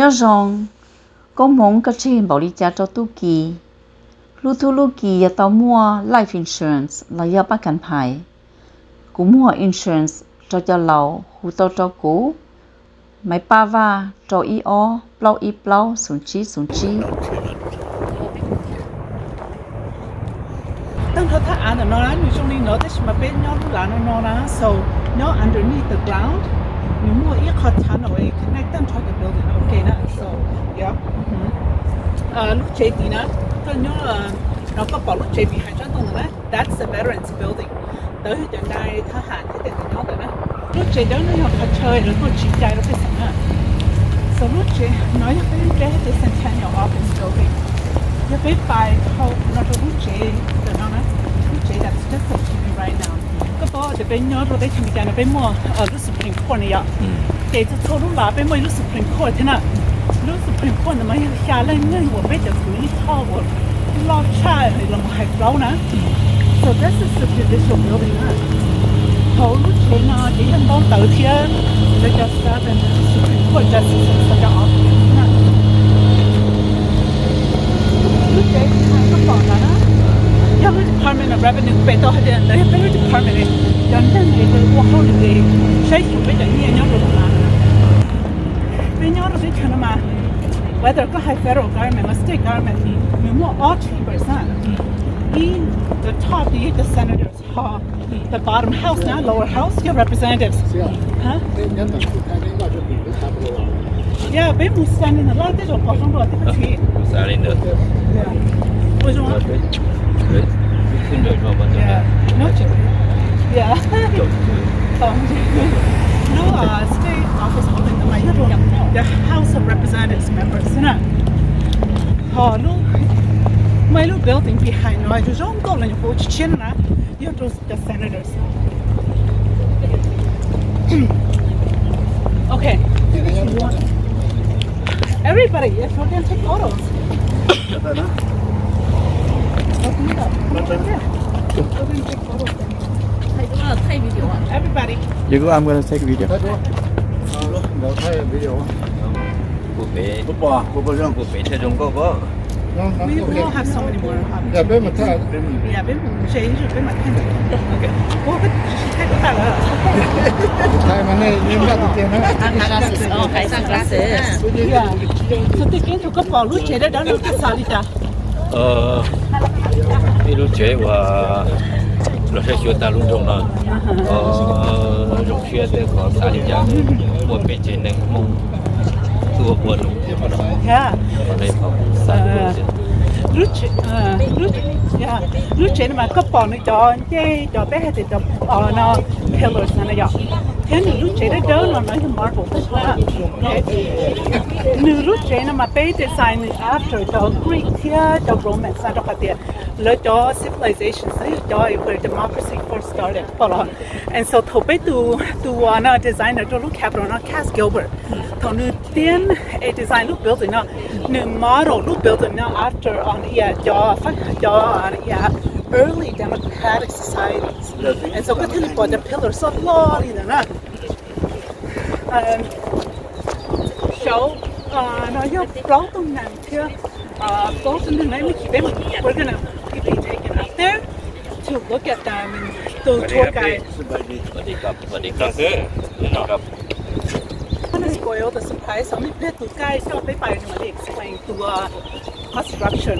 nhớ rằng có mong có chuyện bảo lý cha cho tu kỳ lu kỳ tao mua life insurance là do bác cảnh phải cũng mua insurance cho lão hú tao cho cũ máy pa va cho plau sủng chi当他按的那你说你拿的什么边鸟都拿那 so 鸟 underneath the ground 你摸一颗产了会 connect them to the building okay 那 so yeah ลูกเจดีนะก็เนาะเราก็บอกลูกเจบีหายใจตรงนั้น that's the veterans building เดี๋ยวจะได้ทหารที่เด็กน้องแต่นะลูกเจเดี๋ยวนี้เราเฉยแล้วก็ชี้ใจเราไปสั่งอ่ะ so ลูกเจน้อยยังไม่ได้ที่ Centennial Office building ยังไม่ไปเขาเราจะลูกเจเดี๋ยวนะลูกเจ that's different to me right now ก็บอกจะเป็นย้อนเราได้ทำการไปมั่วลูก Supreme Court เนี่ยเดี๋ยวจะโทรลูกหลานไปมั่วลูก Supreme Court ที่น่ะลูก Supreme Court เนี่ยมัน下来เงิน我被的福利套我落差了我还高呢 so this is the judicial building 啊好ลูกเจนะเดี๋ยวต้องต่อเทียนแล้วจะสร้างเป็น Supreme Court Justice สักอย่าง ลูกเจก็บอกแล้วนะยังไม่ Department of Revenue ไปต่อให้เดือนแต่ยังไม่ Department เลยยันนั่นเองว่าเขาเลยใช้สูตรไปจากนี้ยังรู้มาเป็นยังรู้ที่เชื่อมา whether ก็ให้ federal government และ state government มีมั่ว all 3% in the top the senators the bottom house นะ lower house your representatives ฮะYeah, we must stand in a lot of this or possible to the tree. Stand in the. Yeah. Which one? Yeah. No chicken. Yeah. No, state office holding the mic. The House of Representatives members, you know. Oh, no. My little building behind, no, I just don't go in your chin, you're just the senators. Okay. Everybody, if you can take photos. Everybody. You go, I'm gonna take a video. Của bé theo chúng có có. We will have so many more. Yeah, bên mặt chế rồi bên mặt thanh. Okay. Ô, cái thay có phải là. Thay mà này nhưng mà tiền đó. glasses phải sang glasses Yeah. So tôi kiến thuộc cấp bỏ lúc chế đó là cái sao đi ta? Cái lúc chế và nó sẽ chịu ta luôn trong đó. Dùng xe để có sao đi ra. Một bên trên này mông. Tôi buồn luôn. Yeah. Ở đây có sao lúc chế mà cấp bỏ nó cho bé thì nó pillars này vậy thế nên lúc chế đó nó nói là marble nếu lúc chế nó mà bé design after the Greek here the Romans nó có thể lấy cho civilization cho where democracy first started and so thầu bé tu nó designer cho lúc capital nó Cass Gilbert thầu nữ tiên design lúc building nó nữ model lúc building nó after on cho early democratic societies and so cái thứ này the pillars so long đi nữa show nó yêu bảo tồn nàng kia bảo tồn nàng này mình chỉ biết we're gonna be taken up there to look at them and do tour guide spoil the surprise so mình biết tụi guys so they by really explain to construction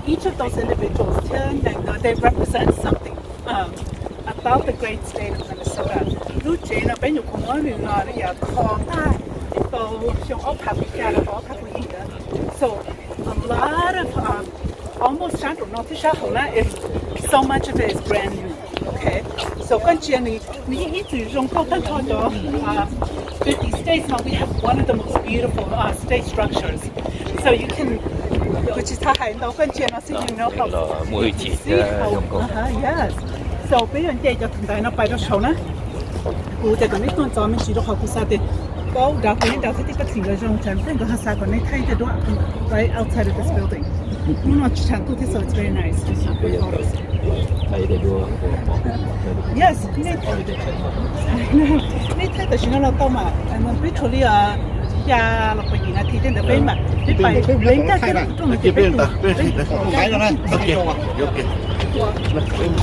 each of those individuals they represent something about the great state of Minnesota. Lúc chế nó bên cũng nói về nó là khó ta, tàu trong ốc hạt bìa là ốc hạt bìa. So a lot of almost central North Carolina is so much of it is brand new. Okay, so con chuyện này ít từ trong câu thân thôi đó. 50 states now we have one of the most beautiful state structures. So you can, which is high. Now con chuyện nó sẽ you know how. Yes. So bây giờ để cho thằng đại nó bay nó sâu nữa. Cụ thể cái này tuần sau mình chỉ được học sao thì có đào cái cái thing ở trong chân cái cái sao còn này thay cái đó right outside of this building. Nó chỉ chẳng tụi so it's very nice. Yes, này thay cái gì nó tao mà, and literally ya lo que viene a ti de ven venga que tú me te ven ok ok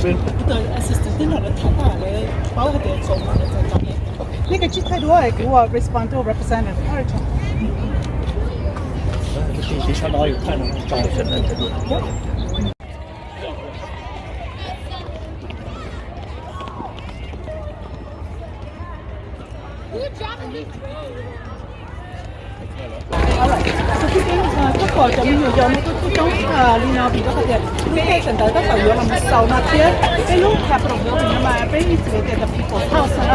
对 assistant dinner 的他大的包的做法的在这边那个去太多哎给我 respond to representative 二场你相当有看了找现在这个这边这个就没有有那个这种里面比较好点，路线现在都是有那么少那些，这路 capital building 嘛，被一直给的 people house 了，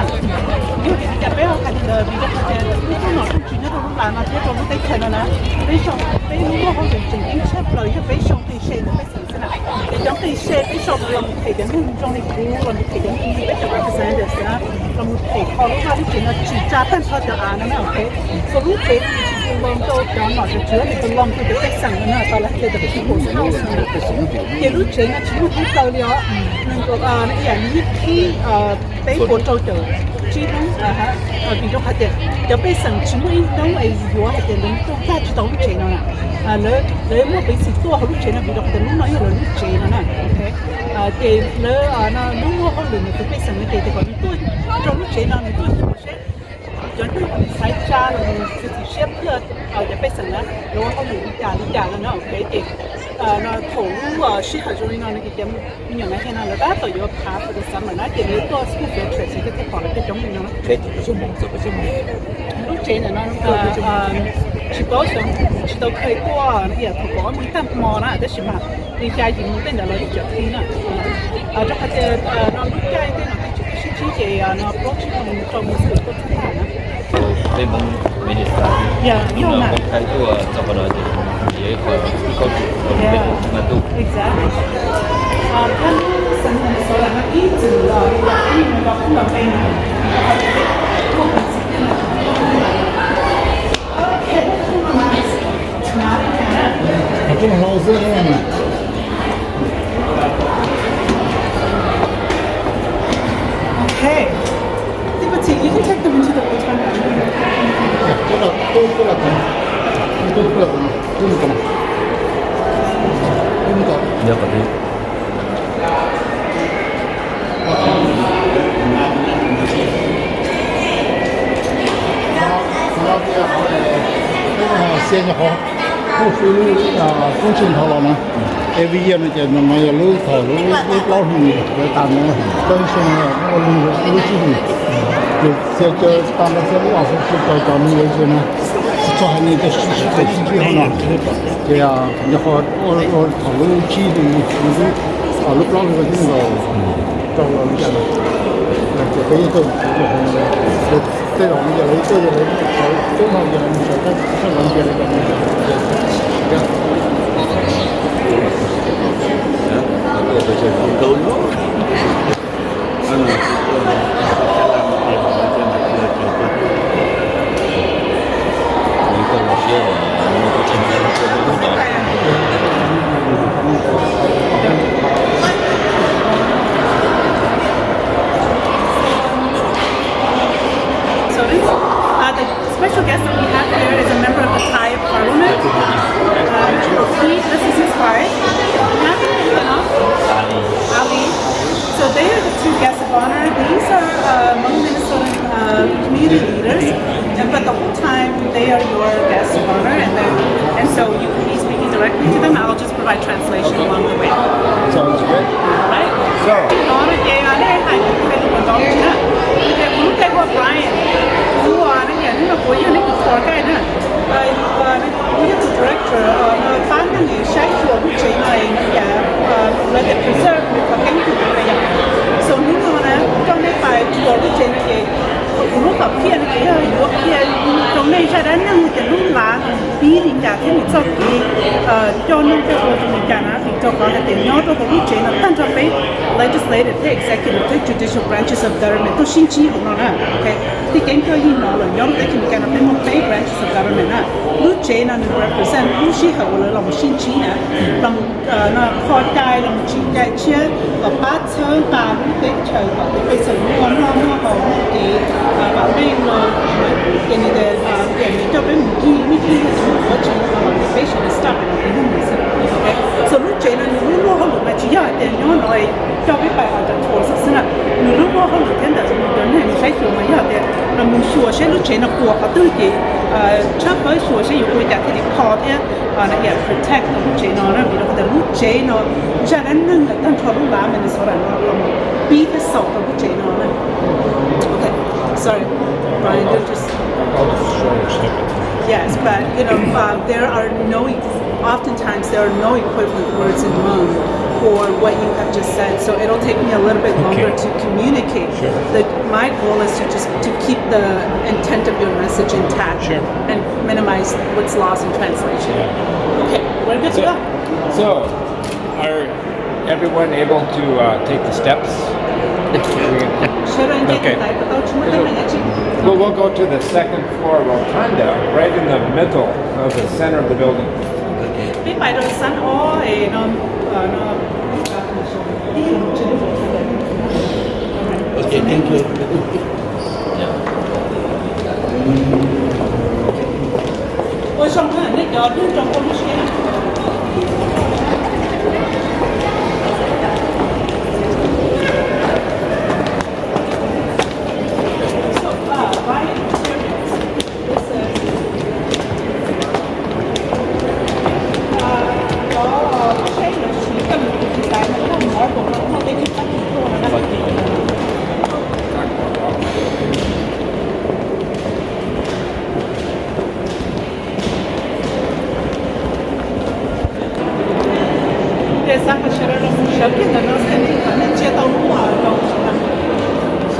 有这边我看的比较好点，路上那路那路烂那些都路得看了呢，被上被路好像正经车不了，一被上被谁的被谁的啦，这种被谁被上了，我们睇见路中的路，我们睇见路被什么representatives啊，我们睇考虑下你见到几家但他就啊那么 OK， 所以路这。long to down not to it belong to the big sang na ta la the people's house ke lu chen na chu ti tao lio nang ko na ya ni ki bei ko to to chi lu ha bi do ha de de bei sang chi mu dong ai yo ha de lu to ta chi dong chen na le mo bei si to ha lu chen na bi do ha de lu no yo lu chen na okay de le na lu mo ho lu ni to bei sang ni de ko ni to lu chen na ni to cho nên sai cha là sự xếp lên để bây giờ nó không đủ lý giải là nó cái gì nó thủ sĩ hạt rồi nó cái điểm nhiều mấy cái nào là đã tớiយកขาไปซ้ำmà nó chỉ lấyตัว school field trip thì cái còn cái giống như nó cái số mong số cái số mong lúc trên là nó chỉ có xong chỉ đâu khơi qua nó giờ thuộc có mình tâm mò nó để xem mà đi chơi gì mình tên là lấy chợ thì nó cho cái nó lúc chơi cái nó chỉ chỉ nó block chỉ còn trong một sự tốt thế nào bên bên minister nhiều mà cái của tập đoàn thì có bên mà tu exactly kan sangat soalan itu lah ini memang pula pengen这种老师呢Okay. You can take them into the hotel. dạ có thể现在好，不水路中心头了吗？every year 呢，就那么要路头路老远要打那个本身那个路基地，就打那些路啊，是到那个去呢，做还那个在基地上呢，这样你好，我头路基地路路老远的那个，到了那个，就可以走，就这种就来这就来，中上就来，上南边那个。tôi chơi không câu nữa The special guest that we have here is a member of the Thai Parliament. This is his wife. Ali. So they are the two guests of honor. These are Hmong Minnesotan community leaders, but the whole time they are your guests of honor, and so you can be speaking directly to them. I'll just provide translation along the way. Sounds good. Right? So. Brian, who are director of ban cái sai của bức tranh này là để preserve và cánh của cái này. So nếu mà trong cái bài của bức tranh này lúc gặp thiên cái lúc thiên trong này sẽ đã nâng cái lúc lá bí thì cả cái mình cho cái cho nâng cái của mình cả nó thì cho có cái tiền nhỏ cho cái bức tranh nó tăng cho cái legislative, the executive, the judicial branches of government to xin chi của nó nè, okay? Thì cái cho gì nó là nhóm cái mình cái nó phải một cái branches of government nè, lúc chế nó represent lúc xí hậu là lòng xin chi nè, lòng nó khó trai lòng chi trai chia và bát chơi bà lúc cái trời và cái sự nó hậu cái bảo vệ nó cái này để cho bên mình ghi có chuyện là cái patient is stop and cái đúng rồi okay so lúc chơi là lúc nó không được mà chỉ là tiền nó nói cho cái bài học cho thua sự là lúc nó không được thế là mình đến này mình phải sửa mà giờ tiền là mình sửa sẽ lúc chơi nó của họ tự己chắc với sửa sẽ có cái cái khó thế là để protect lúc chơi nó là vì nó cái lúc chơi nó cho nên nâng cái tăng cho lúc làm mình sau đó nó bị cái sầu của lúc chơi nó này okay sorry Brian you just yes but you know there are oftentimes there are no equivalent words in Hmong for what you have just said, so it'll take me a little bit longer to communicate. Sure. My goal is to just to keep the intent of your message intact and minimize what's lost in translation. Yeah. Okay, we're good to go. So, are everyone able to take the steps? Okay. Well, we'll go to the second floor rotunda, right in the middle of the center of the building. Biết bài đồ sẵn nó Okay, thank you. Ôi xong rồi nó giờ đưa trong con xe.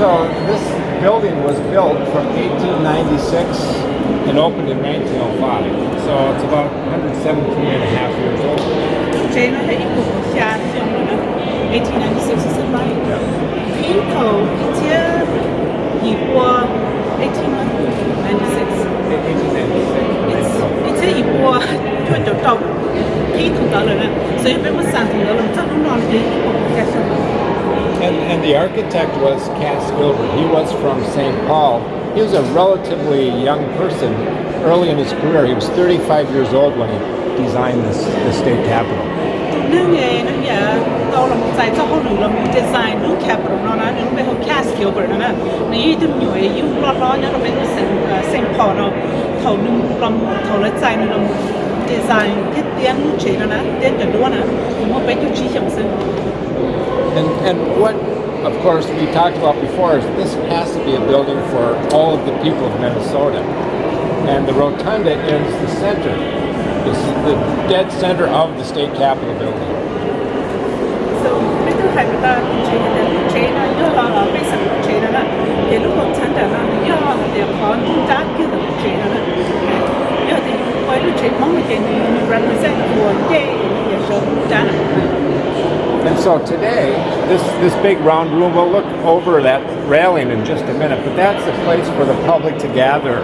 So this building was built from 1896 and opened in 1905. So it's about 117 and a half years old. 1896 is it right? People here before 1896. 1896. It's a before ช่วยจดจำที่ถูกต้องเลยนะ所以เป็นภาษาถูกต้องจะต้องนอนที่แค่ชั่วโมง And the architect was Cass Gilbert. He was from St. Paul. He was a relatively young person early in his career. He was 35 years old when he designed the state capitol. นั่นไงนั่นไงเราลองใจเจ้าเขาหนึ่งเรามีดีไซน์รูปแคปเรานะนี่เป็นเขาแคสเกียวเบิร์ดนะนี่ถึงอยู่ยุ่งร้อนๆเนี่ยเราเป็นเซนพอเนาะเท่านึงเราเท่าละใจนึงเราดีไซน์ที่เตี้ยนเฉยนะเตี้ยนจะด้วยนะมันเป็นจุดชี้เฉียงซึ่ง And what, of course, we talked about before is this has to be a building for all of the people of Minnesota. And the rotunda is the center, the dead center of the state capitol building. So, little hyper chain, you're on a base of chain, a little tender, you're on the contact, you're the chain. You're the point to chain, mom again, you represent for day, you're so done. And so today, this big round room, we'll look over that railing in just a minute, but that's the place for the public to gather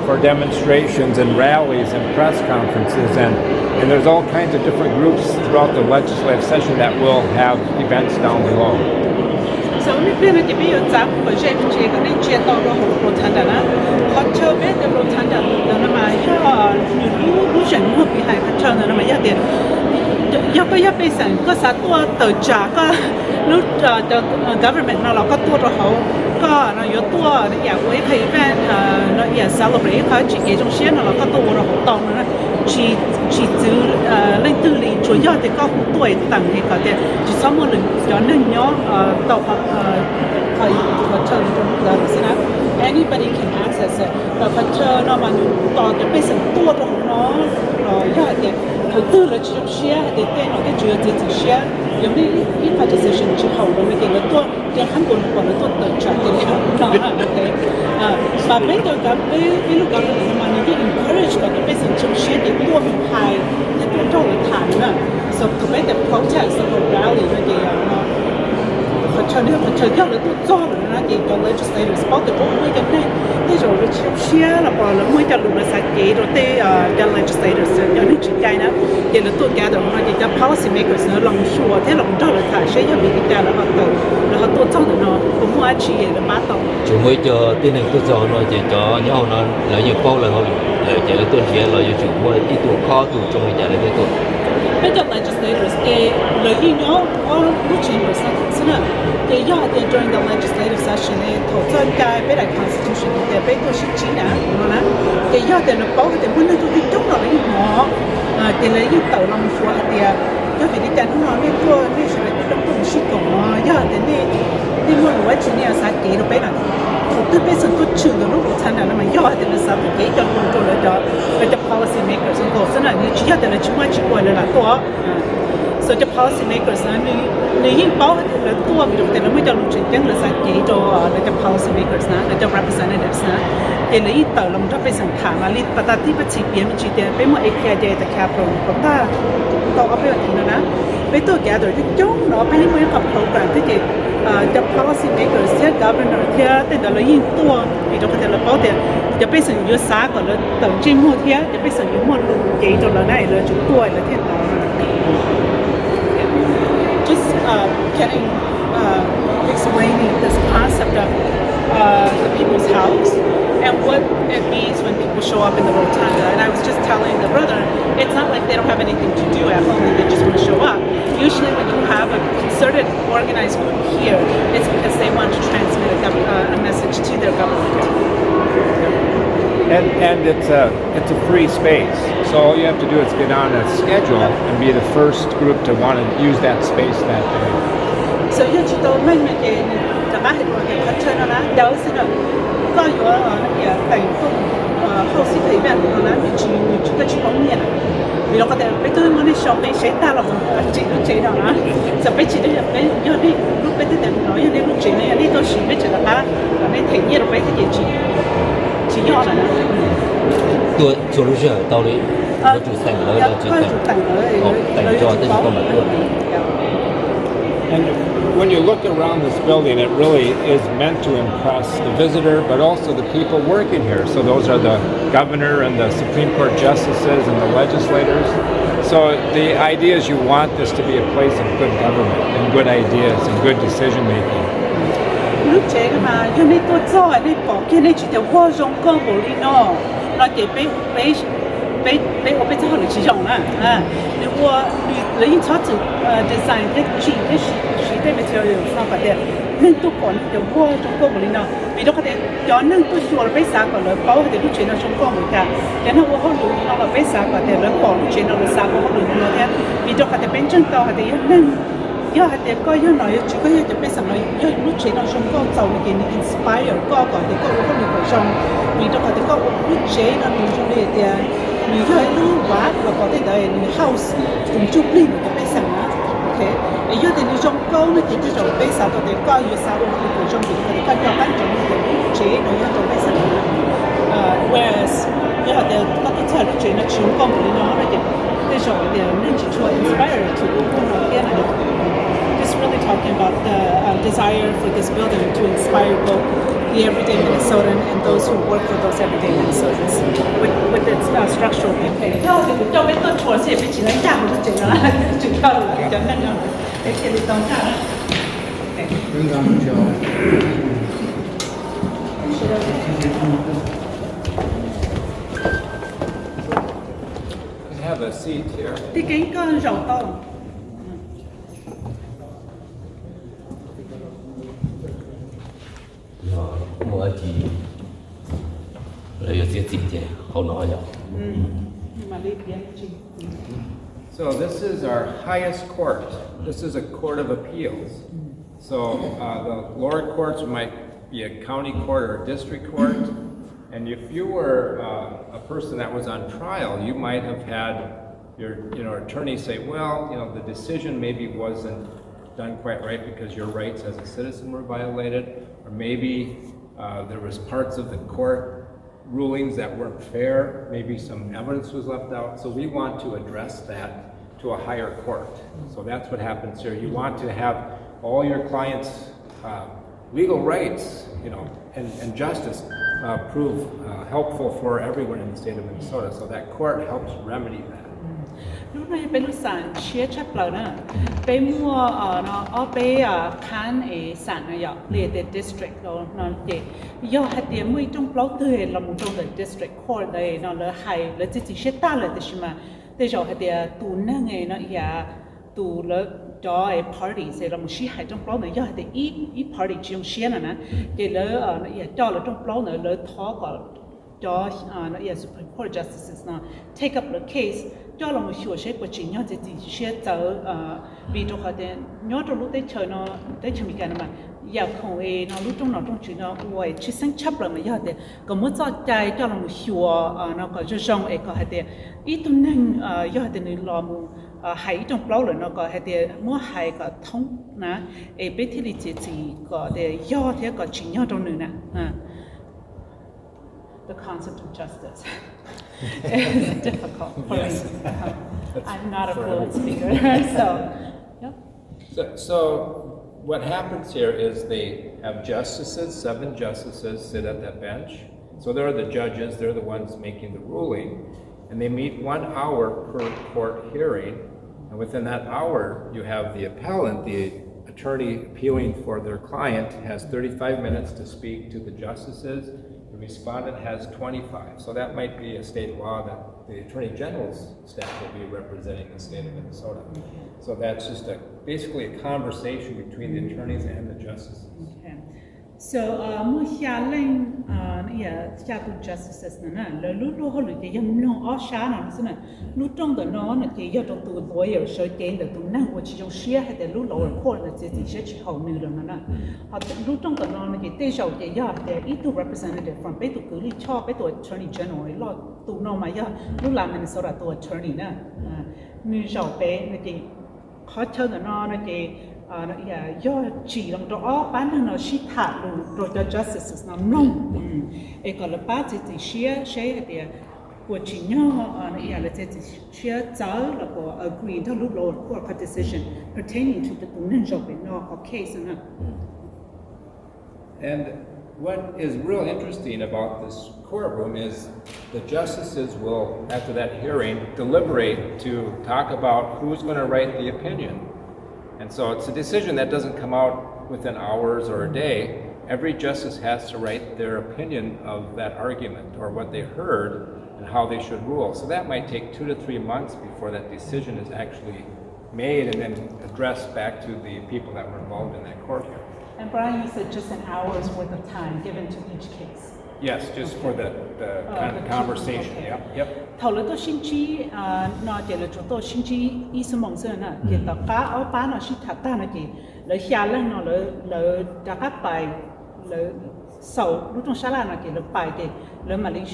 for demonstrations and rallies and press conferences, and there's all kinds of different groups throughout the legislative session that will have events down below. So we plan to be a zap project and then check out the whole rotunda. Culture with the rotunda, the Russian group behind the turn and my yard. 要被审ก็สัตว์ตัวเติร์จากก็รู้government เราก็ตัวเขาก็เรา有ตัวอยากไว้ให้แฟนเราอยาก celebrate เขาจีเกจงเชียนเราก็ตัวเราตองนะจีจื้อเล่นตื้อลีช่วยยอดแต่ก็ตัวต่างให้เขาแต่จีสมมติย้อนหนึ่งย้อนต่อใครเขาเชิญตรงนั้นสินะ anybody can access it แต่เขาเชิญเรามาต่อจะไปสั่งตัวของน้องยอดแต่เขาตื้อแล้วจีเชียเด็กเต้นเราก็จีจีเชียอย่างนี้ที่ participation จีเขาเราไม่เก่งแล้วตัวเดี๋ยวขั้นบนก่อนแล้วตัวเติร์จากเดี๋ยวน้องโอเคแบบไม่ตัวกับไม่รู้กับมันนี่ encourage ก็จะไปสั่งจีเชียเด็กตัวเป็นไทยที่ตัวเจ้าหรือฐานน่ะ so เขาไม่แต่ protest กับ rally ไม่เกี่ยวเนาะเขาเชิญ所以要了都做了那个叫 legislators 包的中每个那种的些了吧了每个路了啥给了的叫 legislators 要你去改呢给了多改的那个叫 policy makers 呢冷说的冷着了他谁要比你改了然后多做的呢我们还去也了马到 chúng mới cho tiến hành tự do nó chỉ cho nhau nó là những bao là họ là chỉ là tuần kia là những chúng mới ít tuổi khó tuổi trong người nhà là cái tuổi bây giờ legislators cái lời gì nhớ có lúc chuyện rồi sao thế nào cái do the during the legislative session này thổ dân cái bây đại constitution cái bây tôi xin chỉ nè nó cái do the nó bảo cái muốn nó tôi chống nó là gì nó cái lấy gì tàu lòng xóa thì cái việc đi chăn nó nên tôi nên sẽ cái trong tôi xin cổ do the nên muốn nói chuyện này sao cái nó bây là tôi bây giờ tôi chưa được lúc thành là mà do the nó sao cái cho tôi là cho policy makers and goals là như chỉ là chúng ta chỉ gọi là tôi so the policy makers ni hin bao là tôi ví dụ thế là mới cho lúc chuyện là sao cái cho là the policy makers là the representatives thì là ít tờ lòng cho bây giờ thả mà lít bắt đầu bắt chỉ biến chỉ tiền bây giờ API để the capital cũng ta tao có bây giờ thì nó bây tôi gather thì chúng nó bây giờ mới học program thì the policy makers the governor thì là ít tôi ví dụ thế là bao tiềnจะไปสื่อยุทธศาสตร์ก่อนแล้วแต่จริงหมดเทียจะไปสื่อยุทธหมดลุงเกย์จนเราได้เลยจุดตัวแล้วเทียนเรา just getting explaining this concept of the people's house and what it means when people show up in the rotunda and I was just telling the brother it's not like they don't have anything to do at home and they just want to show up usually when you have a concerted organized group here it's because they want to transmit a message to their government And it's a free space, so all you have to do is get on a schedule and be the first group to want to use that space that day. So you chỉ tôi mấy cái là bác hình cái phát triển nó đâu sẽ được cóอยู่cái thành phố hậu sinh thời gian nó là mình chỉ có chỉ có miền vì nó có thể bây tôi muốn đi shop đi sẽ ta là chỉ lúc chế đó nó giờ bây chỉ được bây giờ đi lúc bây tôi nói giờ đi lúc chế này đi tôi chỉ bây giờ là bác là nên thấy nhiều bây giờ chỉ nhỏ là tôi solution ở đâu đấy nó chủ thành ở đó chỉ thành cho tới có mà luôn And when you look around this building, it really is meant to impress the visitor, but also the people working here. So those are the governor and the Supreme Court justices and the legislators. So the idea is you want this to be a place of good government and good ideas and good decision making. lúc chế mà cho nên tôi cho nên bỏ cái này chỉ để vô dụng cơ bộ đi nó để bé ở bên trong họ chỉ dùng nếu vô lấy những thứ design cái chỉ cái material sao vậy nên tôi còn để vô dụng cơ bộ đi vì đó có thể cho nên tôi chua là bé sáng còn là bảo để lúc chế nó trong cơ một cả cho nên vô họ lùi nó là bé sáng còn để nó bỏ lúc chế nó là sáng vô họ lùi nó thế vì đó có thể bên trong tàu thì nên do hạt tiền coi do nói chỉ có do bây giờ nói do lúc chế nó trong có giàu cái này inspire có còn thì có có nhiều cái trong vì đó thì có lúc chế nó nhiều trong này thì nhiều cái lúc quá và có thể là house cùng chụp lên cái bây giờ ok do thì nhiều trong có nó thì cái trong bây giờ có thể coi như sao cũng nhiều trong thì có thể coi trong cái chế nó do trong bây giờ whereas do thì có cái thời lúc chế nó chịu công của nó là cái trong thì nên chỉ cho inspire to nó cái này just really talking about the desire for this building to inspire both the everyday Minnesotan and those who work for those everyday Minnesotans with its structural campaign. Trong cái tuần chùa sẽ bị chỉ đánh trả một cái chuyện là chừng cao là cái chấn năng nhau. Cái chuyện đi tóm trả. Have a seat here. Thì cái con rau to. mua chỉ lấy cái gì thế không nói đâu So this is our highest court. This is a court of appeals. So the lower courts might be a county court or a district court. And if you were a person that was on trial, you might have had your attorney say, well, the decision maybe wasn't done quite right because your rights as a citizen were violated, or maybe there was parts of the court rulings that weren't fair, maybe some evidence was left out. So we want to address that to a higher court. So that's what happens here. You want to have all your clients legal rights, and justice prove helpful for everyone in the state of Minnesota. So that court helps remedy that. Lúc này bên sản chia chắp lờ nè, bên mua nó ở bên khán sản này giờ liền the district nó để do hạt tiền mới trong lâu thời là một trong the district court này nó là hay là chỉ sẽ ta là thế mà để cho hạt tiền tụ năng này nó ya tụ là cho party sẽ là một sĩ hay trong lâu này do hạt tiền ít party trong xe nè để là nó ya cho là trong lâu này là thọ có cho nó ya Supreme Court justices nó take up the case cho là một số sẽ quá trình nhau thì sẽ tới vì trong họ đến nhớ trong lúc tới chơi nó tới chơi mình cái mà giờ không nó lúc trong chuyện nó uầy chỉ sinh chấp rồi mà giờ thì có muốn cho trái cho là một số nó có cho xong có hay thì ít tuần nên giờ thì người làm một hay trong lâu rồi nó có hay thì mua hay có thông nè bên thì chỉ có để giờ thì có chuyện nhau trong nữa nè the concept of justice is difficult for me. I'm not a fluent speaker, so. Yep. So what happens here is they have justices, 7 justices sit at that bench. So they're the judges, they're the ones making the ruling, and they meet 1 hour per court hearing. And within that hour, you have the appellant, the attorney appealing for their client, has 35 minutes to speak to the justices. The respondent has 25. So that might be a state law that the Attorney General's staff will be representing the state of Minnesota. So that's just basically a conversation between the attorneys and the justices. Okay. So, mo xia lên xia tu justices nè, là lúc họ lựa chọn nó ở xa nào xí nè, lúc trong đó nó thì giờ trong tụ tuổi ở sở kiến là tụ năng của chỉ trong xia hay là lúc lower court là chỉ chỉ hậu nữa rồi nè, họ lúc trong đó nó thì tới sau thì giờ thì ít tu representative from bên tụ cử lý cho bên tụ attorney general lo tụ nó mà giờ lúc làm Minnesota tụ attorney nè, như sau bên thì họ chơi nó thì do chỉ làm đó bán nó chỉ thả luôn rồi cho justices nó nông, còn là ba thì share thì của chỉ nhau là thì share giáo là của agree theo lúc lâu của a decision pertaining to the potential no case nữa. And what is real interesting about this courtroom is the justices will, after that hearing, deliberate to talk about who's going to write the opinion. And so it's a decision that doesn't come out within hours or a day. Every justice has to write their opinion of that argument or what they heard and how they should rule. So that might take 2 to 3 months before that decision is actually made and then addressed back to the people that were involved in that court hearing. And Brian, you said just an hour's worth of time given to each case. Yes, just for the kind of conversation. Okay. Yep. Thầu là tôi xin chỉ nó chỉ là chúng tôi xin chỉ ý số mong sơn nè, chỉ tất cả ở bán nó xin thật ta nó chỉ là xa lên nó là đã các bài là sau lúc trong xa là nó chỉ là bài thì là mà linh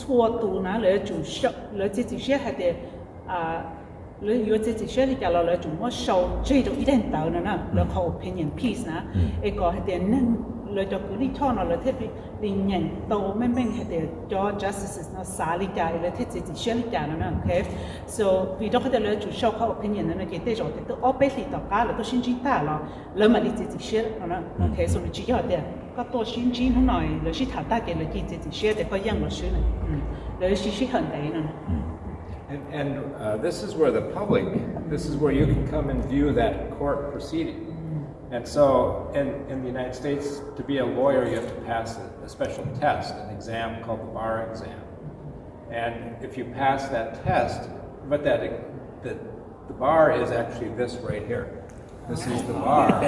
chua tù nó là chủ shop là chỉ sẽ hay thì là yếu chỉ sẽ thì là chủ mua sau chỉ được ít đến tàu nữa nè là có opinion piece nè, có hay thì nên lời cho cứ đi cho nó là thế bị nhận tàu mấy hay để cho justices nó xả lý giải là thế chỉ sẽ lý giải nó okay. So vì đó cái lời chủ show có opinion nó cái thế rồi thì tôi ở bên thì tất cả là tôi xin chỉ ta là mà lý chỉ sẽ nó okay. So mình chỉ cho để các tôi xin chỉ nó nói là chỉ thảo ta cái là chỉ sẽ để có dân là sự này là chỉ hơn đấy nữa. And this is where the public, this is where you can come and view that court proceeding. And so in the United States, to be a lawyer, you have to pass a special test, an exam called the bar exam. And if you pass that test, but the bar is actually this right here. This is the bar.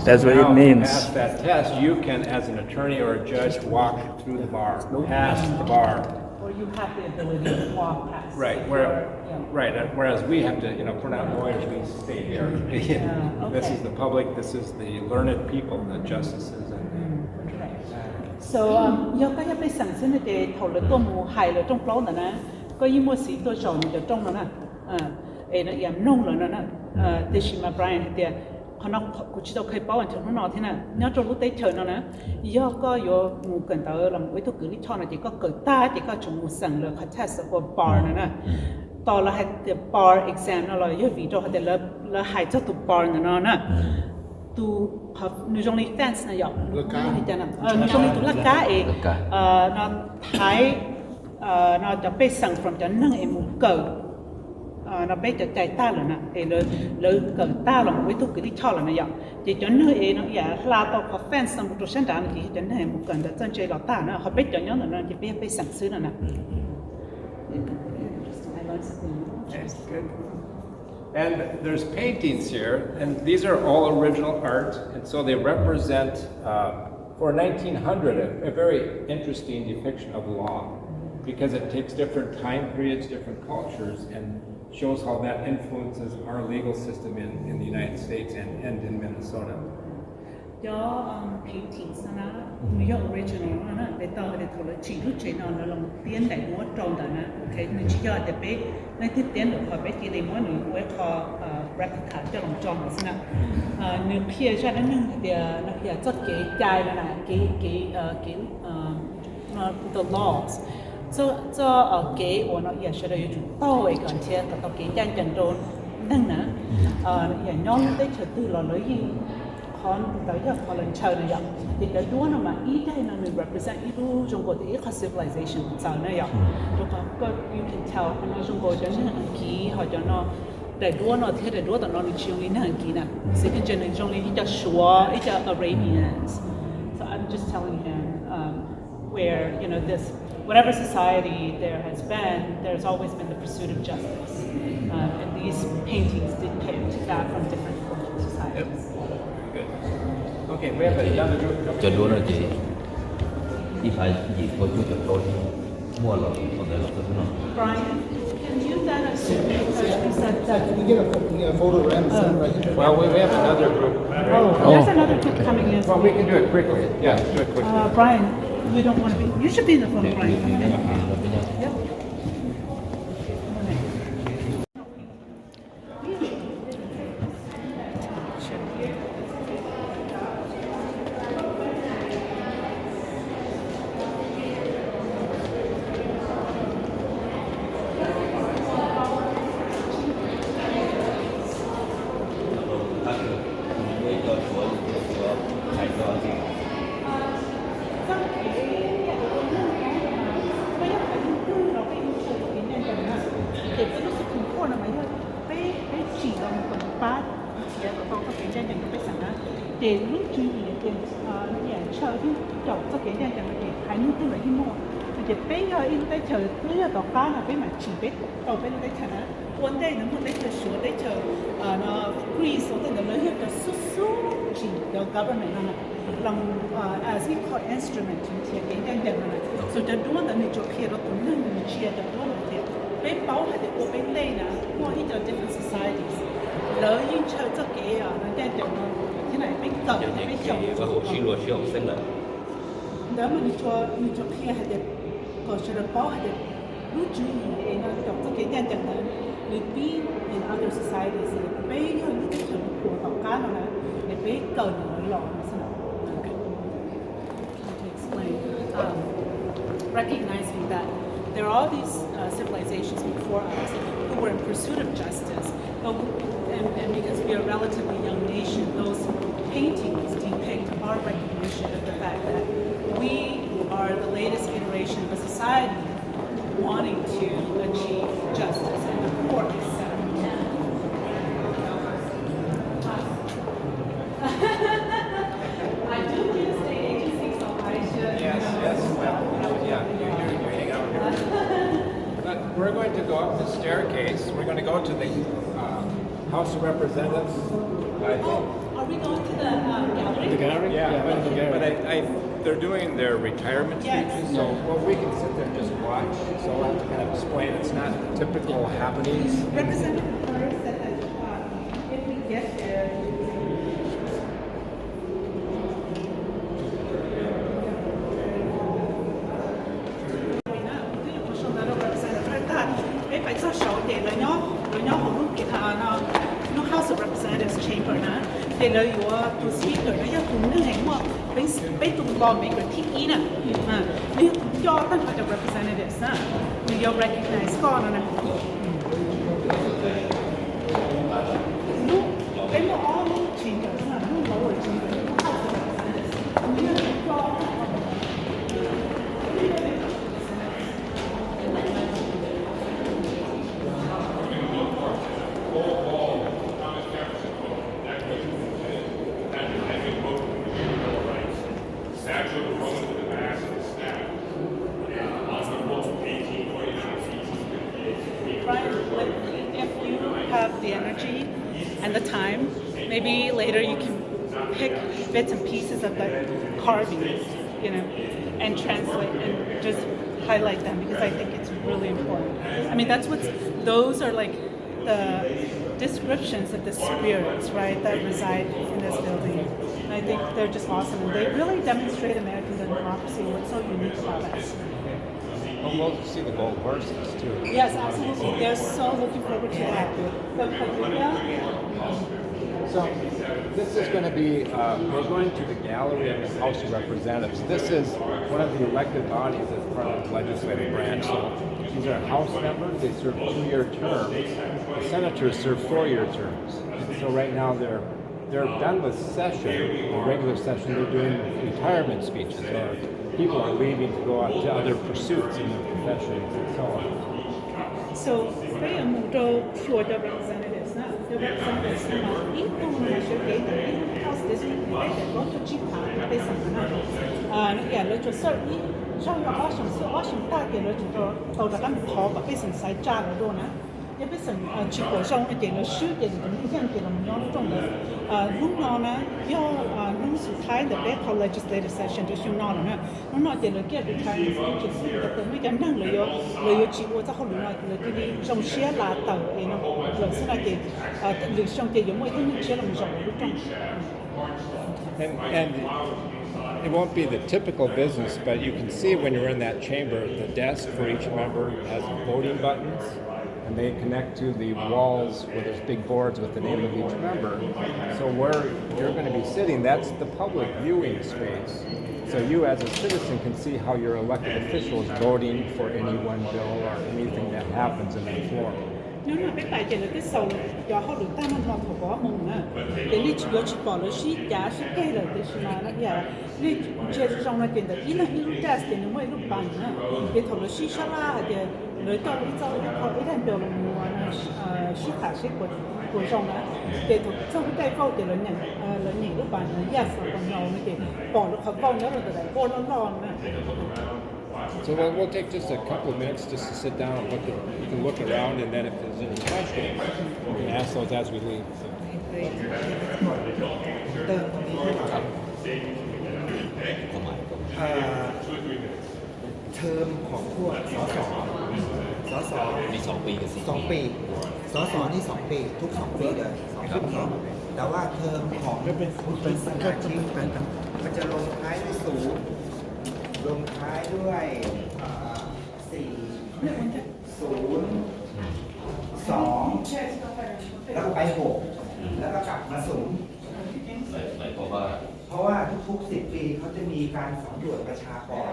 That's what it means. If you pass that test, you can, as an attorney or a judge, walk through the bar, pass the bar. Or you have the ability to walk past. Right. Whereas we have to, if we're not lawyers, we stay here. Okay. This is the public. This is the learned people, the justices. So, do có những cái sản sinh để thầu là tôi mua hài là trong lâu nè, có những mua xí tôi chọn được trong nó nè, nó yếm nông rồi nè, để xem mà Brian thì họ nó cũng chỉ đâu khai báo anh cho nó thế nè, nhớ trong lúc tới chờ nó nè, do có有một cần tới làm cái tôi cứ đi cho nó chỉ có cởi ta chỉ có chúng một sản lượng test của bar nè, tao là hay the bar exam nó là do vì cho hay là hay cho tụ bar nè. tu nữ trong lý fence này dọc Lắc cá. nữ trong lý tu lắc cá ấy Lắc cá. nó thái nóจะไปสั่ง from จะนึ่งเอ็มเกิดnóไปจะใจต้าเลยนะเอเลยเกิดต้าลงไว้ทุกที่ชอบเลยนะอย่างที่จะนึ่งเองเนาะอย่าลาต่อเขาแฟนสั่งตัวเส้นด่านที่จะนึ่งเอ็มเกิดจะจนใจเราต้านะเขาไปจะย้อนนะจะไปสั่งซื้อนะYes, good. And there's paintings here, and these are all original art, and so they represent, for 1900, a very interesting depiction of law, because it takes different time periods, different cultures, and shows how that influences our legal system in the United States and in Minnesota. do paintings na New York original na để tao để thổi chỉ lúc chế nào là lòng tiền đại múa tròn đó na cái mình chỉ cho để bé nên thiết tiền được họ bé chỉ để múa nữ với họ replica cho lòng tròn đó na nữ kia cho nên nó kia rất cái dài là cái the laws cho cái của nó giờ sẽ được chúng tôi còn chia cái trang trần tròn nâng nữa giờ nhóm tới trở từ là lấy gì con tới giờ con lên chơi này vậy thì cái đua nó mà ý đây là mình represent ý đua trong cuộc thì có civilization sao này vậy rồi có you can tell nó trong cuộc cho nên kỹ họ cho nó để đua nó thế để đua tụi nó chỉ dùng này kỹ nè sẽ cái chuyện này trong này ít Shua ít Arabians so I'm just telling him where you know this whatever society there has been there's always been the pursuit of justice and these paintings depict that from different cultural societies. Okay, we have another group. Cho đua nó chỉ phải gì thôi chú cho tôi mua lọ còn để lọ tôi nó. Brian, can you then assume because we said that Can you get a photo and send right here? Well, we have another group. there's another group coming in. Well, we can do it quickly. Yeah, do it quickly. Brian, you don't want to be. You should be in the front, Brian. Yep. để lúc chú ý để nhà chờ thì chọn cho cái nhà chẳng để hai nước tức là đi mua thì bây giờ in đây chờ cứ là tàu cá là cái mà chỉ biết tàu bên đây chờ nó one day nó muốn đây chờ sửa đây chờ nó Greece hoặc là nó hiện là số số chỉ the government nó lòng as equal instrument thì cái nhà chẳng là soจะดูว่าในจุดเพียรเราต้องนึกถึงเชียร์จะดูว่าเนี่ยเป็นเป้าหมายcủa bên đây là mua ít ở different societies lỡ in chờ cho cái nó nhà chẳng là thế này biết cần biết chồng và hồ xin luật sư học sinh là nếu mà đi cho kia hay đẹp còn sẽ được báo hay đẹp lúc chú ý nó đọc cho cái nhân chẳng hạn để be in other societies để bé hơn những cái trường của tàu cá nào này để bé cần nó lọ nó sao to explain recognizing that there are all these civilizations before us who were in pursuit of justice but and because we are a relatively young nation those paintings depict our recognition of the fact that we are the latest iteration of a society wanting to achieve justice and the court is set up. I do use state agency, so I should. Yes, well, yeah, you hang out here. But we're going to go up the staircase. We're going to go to the House of Representatives. Are we going to the gallery? The gallery? Yeah, but they're doing their retirement speeches, so we can sit there and just watch. So I'll have to kind of explain. It's not typical happenings. Representative Carter said that if we get there. House of Representatives chamber นะเดี๋ยวอยู่ว่าตัว speaker นะยังคงนึกเห็นว่าเป็นตัว lawmaker ที่นี่นะนี่ย่อตั้งแต่ representatives นะนี่ย่อ recognize ก่อนนะลูกเป็นว่า all chambers นะลูก lower like, if you have the energy and the time, maybe later you can pick bits and pieces of the carvings, and translate and just highlight them, because I think it's really important. I mean, those are like the descriptions of the spirits, right, that reside in this building. And I think they're just awesome, and they really demonstrate American democracy. What's so unique about us? We'll see the gold horses too. Yes, absolutely. They're so looking forward to that. The pavilion. So this is going to be, we're going to the gallery of the House of Representatives. This is one of the elected bodies as part of the legislative branch. So these are House members. They serve 2-year terms. The senators serve 4-year terms. And so right now they're done with session, the regular session. They're doing retirement speeches, or people are leaving to go out to other pursuits in their professions and so on. So they are Mudo for the representatives now. The representatives now, even when I should get the House District, they go to Japan, they say, yeah, let's just start. So you awesome target, let's go to the top, but basically, side job,一般上全部上一件了书嘅咁樣嘅咁樣種嘅弄咗呢，要弄สุดท้าย the back of legislative session 就上咗呢，弄咗件了嘅嘅睇就是特別嘅นั่งเลย要จี我在後面啦，เลย嗰啲種寫拉豆嘅呢，就是那件類上嘅有冇啲咩寫咁上嗰種。And it won't be the typical business, but you can see when you're in that chamber, the desk for each member has voting buttons, and they connect to the walls where there's big boards with the name of each member. So where you're going to be sitting, that's the public viewing space. So you as a citizen can see how your elected official is voting for any one bill or anything that happens in that floor. Nếu mà cái tài chính là cái sầu do họ được tăng lên hoàn thổ có mùng nè, cái lịch chỉ bỏ lỡ xí giá xí cây là cái xí mà nó giờ lịch chỉ trong là tiền đó, ít là ít lúc test tiền nó mới lúc bán nè, cái thổ là xí sao la thì lấy tao ít tao họ ít thành biểu là mua xí thả xí của trong nè, cái thổ trong cái tay phao thì là nhận lúc bán nè, yes là còn nhau cái bỏ nó khó phao nữa rồi cái bỏ nó lon nè. So we'll take just a couple of minutes just to sit down and you can look around, and then if there's any questions, you can ask those as we leave. So. เทอมของพวกส.มี2 ปีกับ4 2 ปีส.นี่2 ปีทุก2 ปีเลย2 ปีแต่ว่าเทอมของเป็นสมาชิกมันจะลงท้ายด้วย0ลงท้ายด้วย4 0 2แล้วก็ไป6แล้วก็กลับมา0เพราะว่าทุกๆ10 ปีเขาจะมีการสำรวจประชากร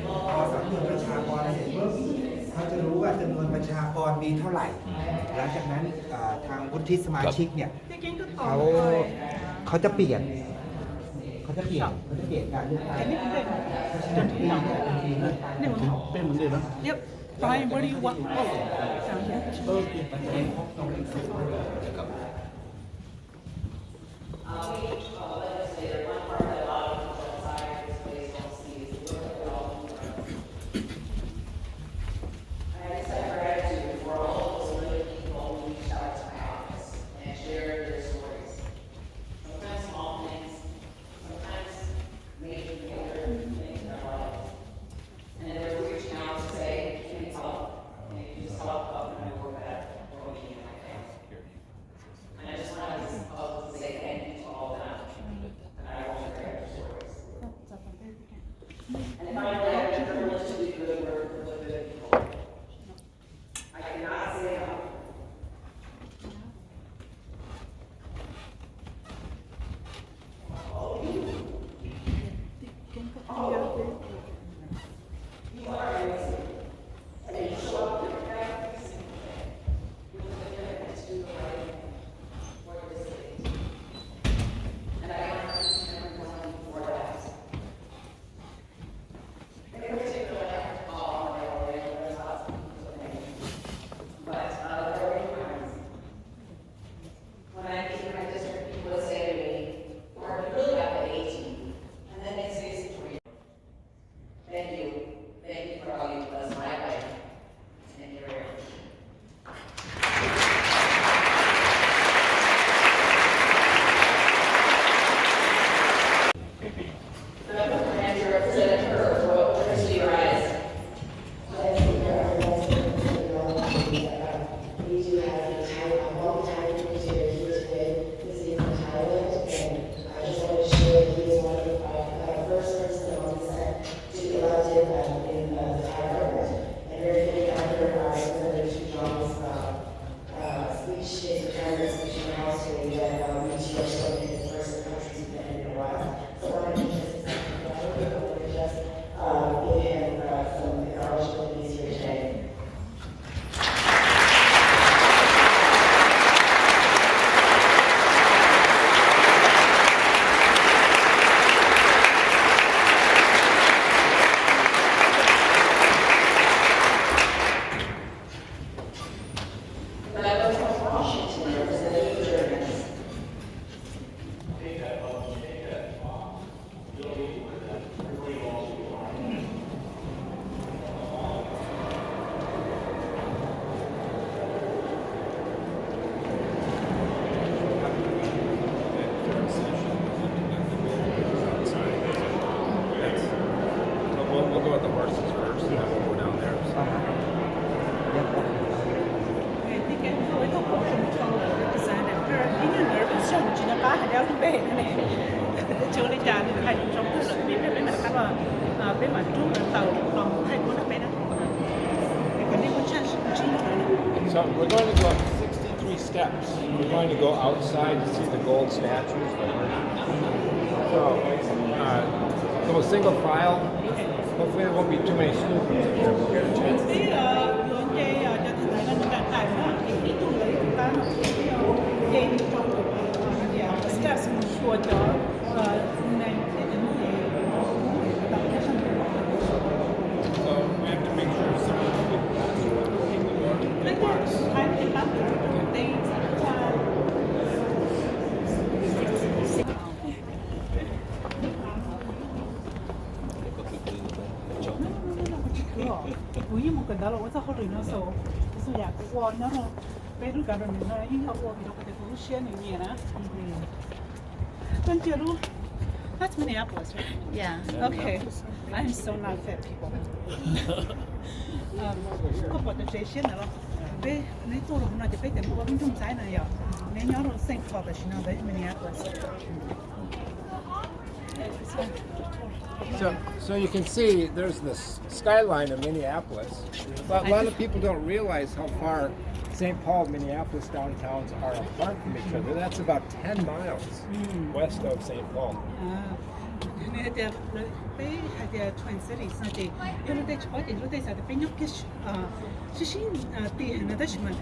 พอสำรวจประชากรเสร็จปุ๊บเขาจะรู้ว่าจำนวนประชากรมีเท่าไหร่หลังจากนั้นทางวุฒิสมาชิกเนี่ยเขาจะเปลี่ยนการเลือกตั้งเพราะฉะนั้นปีนี้เป็นเหมือนเดิมนะ Yep. Brian, what do you want? Oh, down đeo cái bể này chưa đi trà thì thầy trong cái lợi biết bên này các là bên mặt trung là tàu còn thầy muốn bên đó cái này cũng chân chính là So we're going to go up 63 steps. We're going to go outside to see the gold statues. So go single file. Hopefully there won't be too many snoopers in here. We'll get a chance. cái những cái cho thầy thấy là những cái tài nó cái tủ lấy chúng ta nó cái trong cái steps mình xua cho này để đến So we have to make sure some of the people cái hai cái bắt they 우리 먹고 나로 와서 허리나서 그래서 야 그거 나는 배를 가면 나 이거 오기 이렇게 되고 시에는 이해나 근데로 That's Minneapolis, right? Yeah. Okay. I'm so not fat people. 그거 제 시에는 배 내도로 나 이제 배 때문에 좀 잘나요. 내년으로 생각하다 시나 배 Minneapolis. So you can see there's this skyline of Minneapolis. But a lot of people don't realize how far St. Paul, Minneapolis downtowns are apart from each other. That's about 10 miles west of St. Paul. 근데 배 Twin Cities 나지 이런데 어디 이런데 사도 배역기 시신 뒤에는 다시만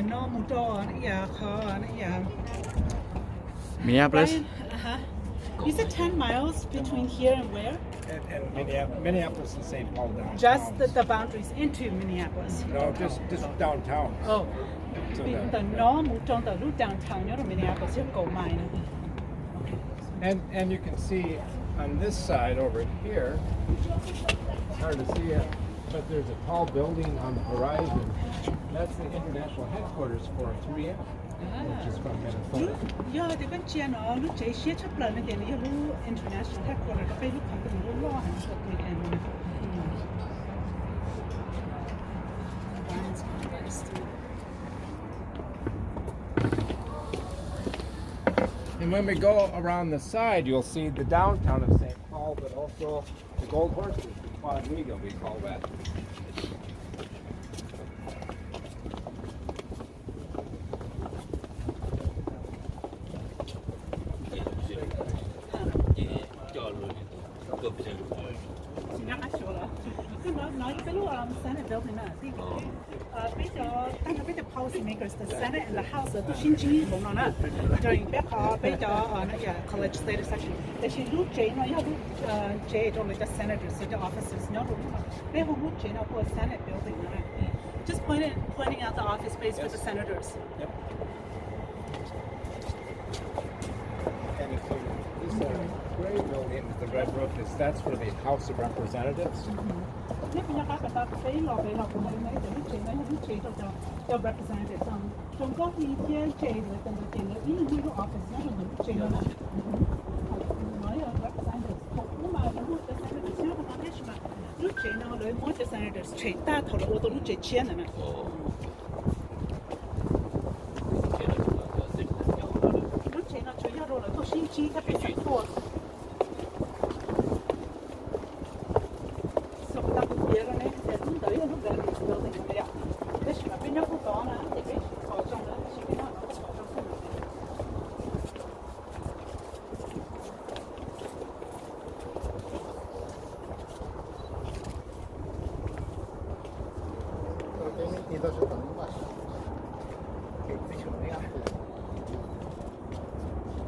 너무 더야 커야 Minneapolis. Is it 10 miles between here and where? And Minneapolis and St. Paul downtown. Just the boundaries into Minneapolis. No, just downtown. Oh. So The normal downtown Minneapolis you go mine. and you can see on this side over here, it's hard to see it, but there's a tall building on the horizon. That's the international headquarters for 3M, which is from Minnesota. Yeah, they can cheer no, look, they share to plan again. You look international headquarters. The big company will law and stuff like that. And when we go around the side, you'll see the downtown of St. Paul, but also the Gold Horses, the Quadriga, we call that. Senate building policymakers, the Senate and the House of during the legislative session. They should look the senators, the offices, they will look for Senate building. Just pointing out the office space for the senators. Yep. And if this gray building with the red roof that's for the House of Representatives. Nếu như các bạn thấy lò về lò của mình này thì lúc chuyện đó lúc chuyện cho representative trong có thì chơi chơi rồi từng chuyện là ý như cái office nó là lúc chuyện đó nói là representative cũng mà lúc representative nó không biết mà lúc chuyện nó lấy mỗi representative chuyện ta thầu là ô tô lúc chuyện chia này lúc chuyện nó chủ yếu rồi là có sinh chi các cái chuyện thôi.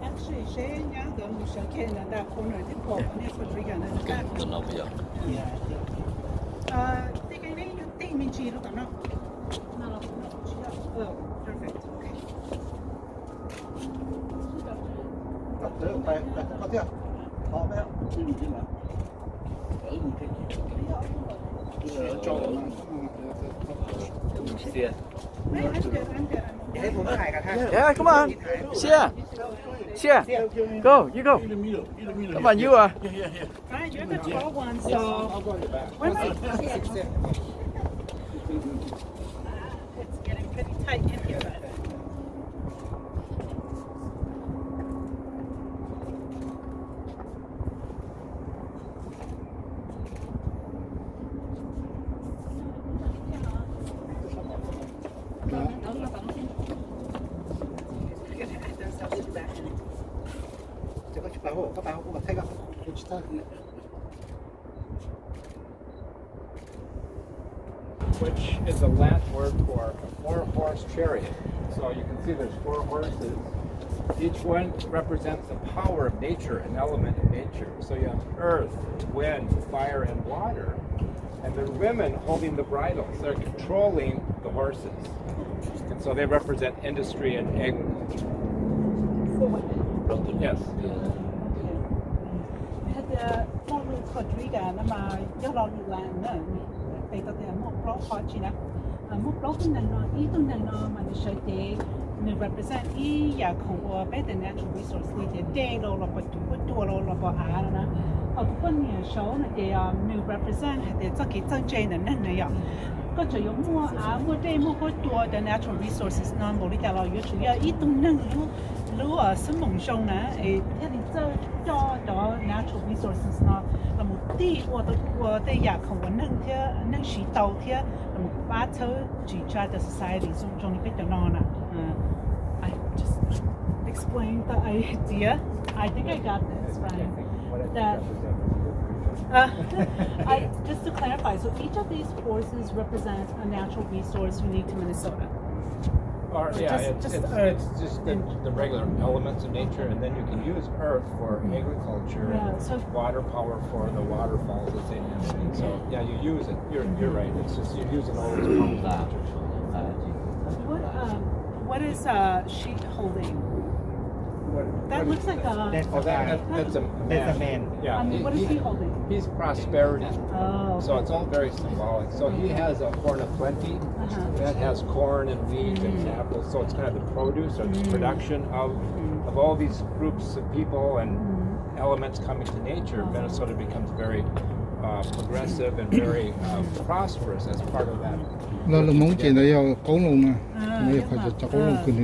Actually, she now the Musha Ken and that corner the pop and it's what we're gonna do. Don't know bây giờ. They can make you think me cheat or not. No. Oh, perfect. Okay. Có chưa? Có bé. Xe. I'm good. Yeah, come on. Share. Go, you go. Come on, you are. Right, you're the tall one, so. It's getting pretty tight in here. Which is a Latin word for a four-horse chariot. So you can see there's 4 horses. Each one represents the power of nature, an element of nature. So you have earth, wind, fire, and water. And the women holding the bridles. They're controlling the horses. And so they represent industry and agriculture. Yes. هذا مول كودريغا لما يلا لنا بيتنا مو بلو خاطينا مو بلو ننا إيدو ننا ما نشتى represent يا كون بيت natural resource دي لو لو لو بعارنا أو كون يشوا ندي represent هذا تكي تنجينا ننا ياก็จะยกมัวมัวได้มัวก็ตัว the natural resources นั่นบริการเราอยู่主要一都能รู้สมอง上呢ที่你这 natural resources 呢那么第我的也看我能学到的那么把这举出的 society 中你被的那呢I just explained the idea I think I got this right that just to clarify, so each of these horses represent a natural resource unique to Minnesota. Or, yeah, it's just the regular elements of nature, and then you can use earth for agriculture, and water power for the waterfalls, the same thing. So yeah, you use it. You're right. It's just you're using all those powers of nature. What is she holding? That looks like a. That's a man. Yeah. What is he holding? He's prosperity. Oh. So it's all very symbolic. So he has a horn of plenty that has corn and wheat and apples. So it's kind of the produce or the production of all these groups of people and elements coming to nature. Minnesota becomes very progressive and very prosperous as part of that. เรามองเห็นได้ยัง高楼嘛，没有看到这高楼跟你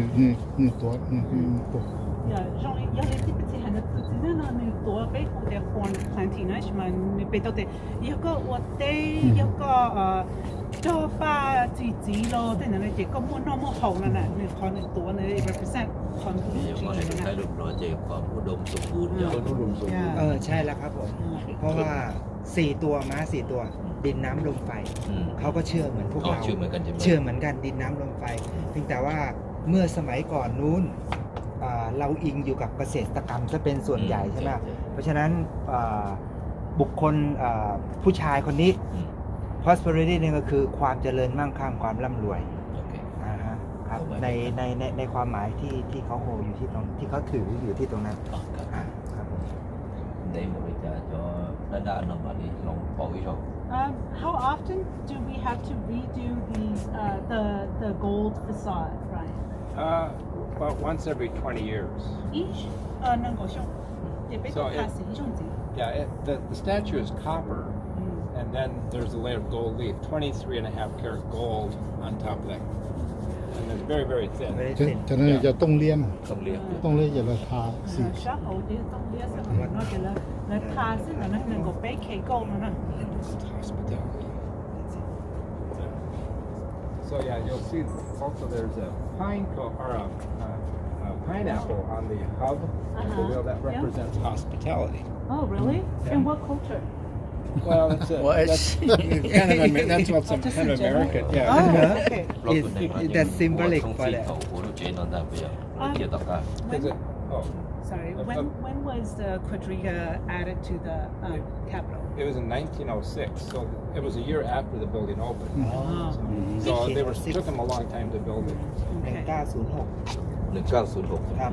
多genre il y a des petits hands petits là nous doit faire des horn planting là je m'en peux pas il y a que我的il y a que 做法自己咯，即係你哋根本都冇好啦นะ你可能ตัว你 represent คนที่อยู่ในนั้น ใช้รูปน้อยใจความอุดมสมบูรณ์อย่างอุดมสมบูรณ์ ใช่แล้วครับผมเพราะว่า4 ตัวม้า 4 ตัวดินน้ำลมไฟเขาก็เชื่อเหมือนพวกเราเชื่อเหมือนกันดินน้ำลมไฟเพียงแต่ว่าเมื่อสมัยก่อนนู้นเราอิงอยู่กับเกษตรกรรมจะเป็นส่วนใหญ่ใช่ไหมเพราะฉะนั้นบุคคลผู้ชายคนนี้ prosperity นี่ก็คือความเจริญมั่งคั่งความร่ำรวยครับในความหมายที่เขาโฮอยู่ที่ตรงที่เขาถืออยู่ที่ตรงนั้นครับđể mà bây giờ cho nó đã nằm ở đi lòng bội rồi. How often do we have to redo these the gold facade, Brian? About once every 20 years. Each yeah, the statue is copper, and then there's a layer of gold leaf, 23.5 karat gold on top of that, and it's very, very thin. ฉะนั้นจะต้องเลี้ยง ต้องเรียก อย่าละทาสี Hospitality. So yeah, you'll see also there's a pineapple on the hub of the wheel that represents hospitality. Oh, really? In what culture? Well, that's what's kind of American. Yeah. Oh, okay. That's symbolic for that. Sorry. When was the quadriga added to the capital? It was in 1906, so it was a year after the building opened. So it took them a long time to build it. 1906ครับ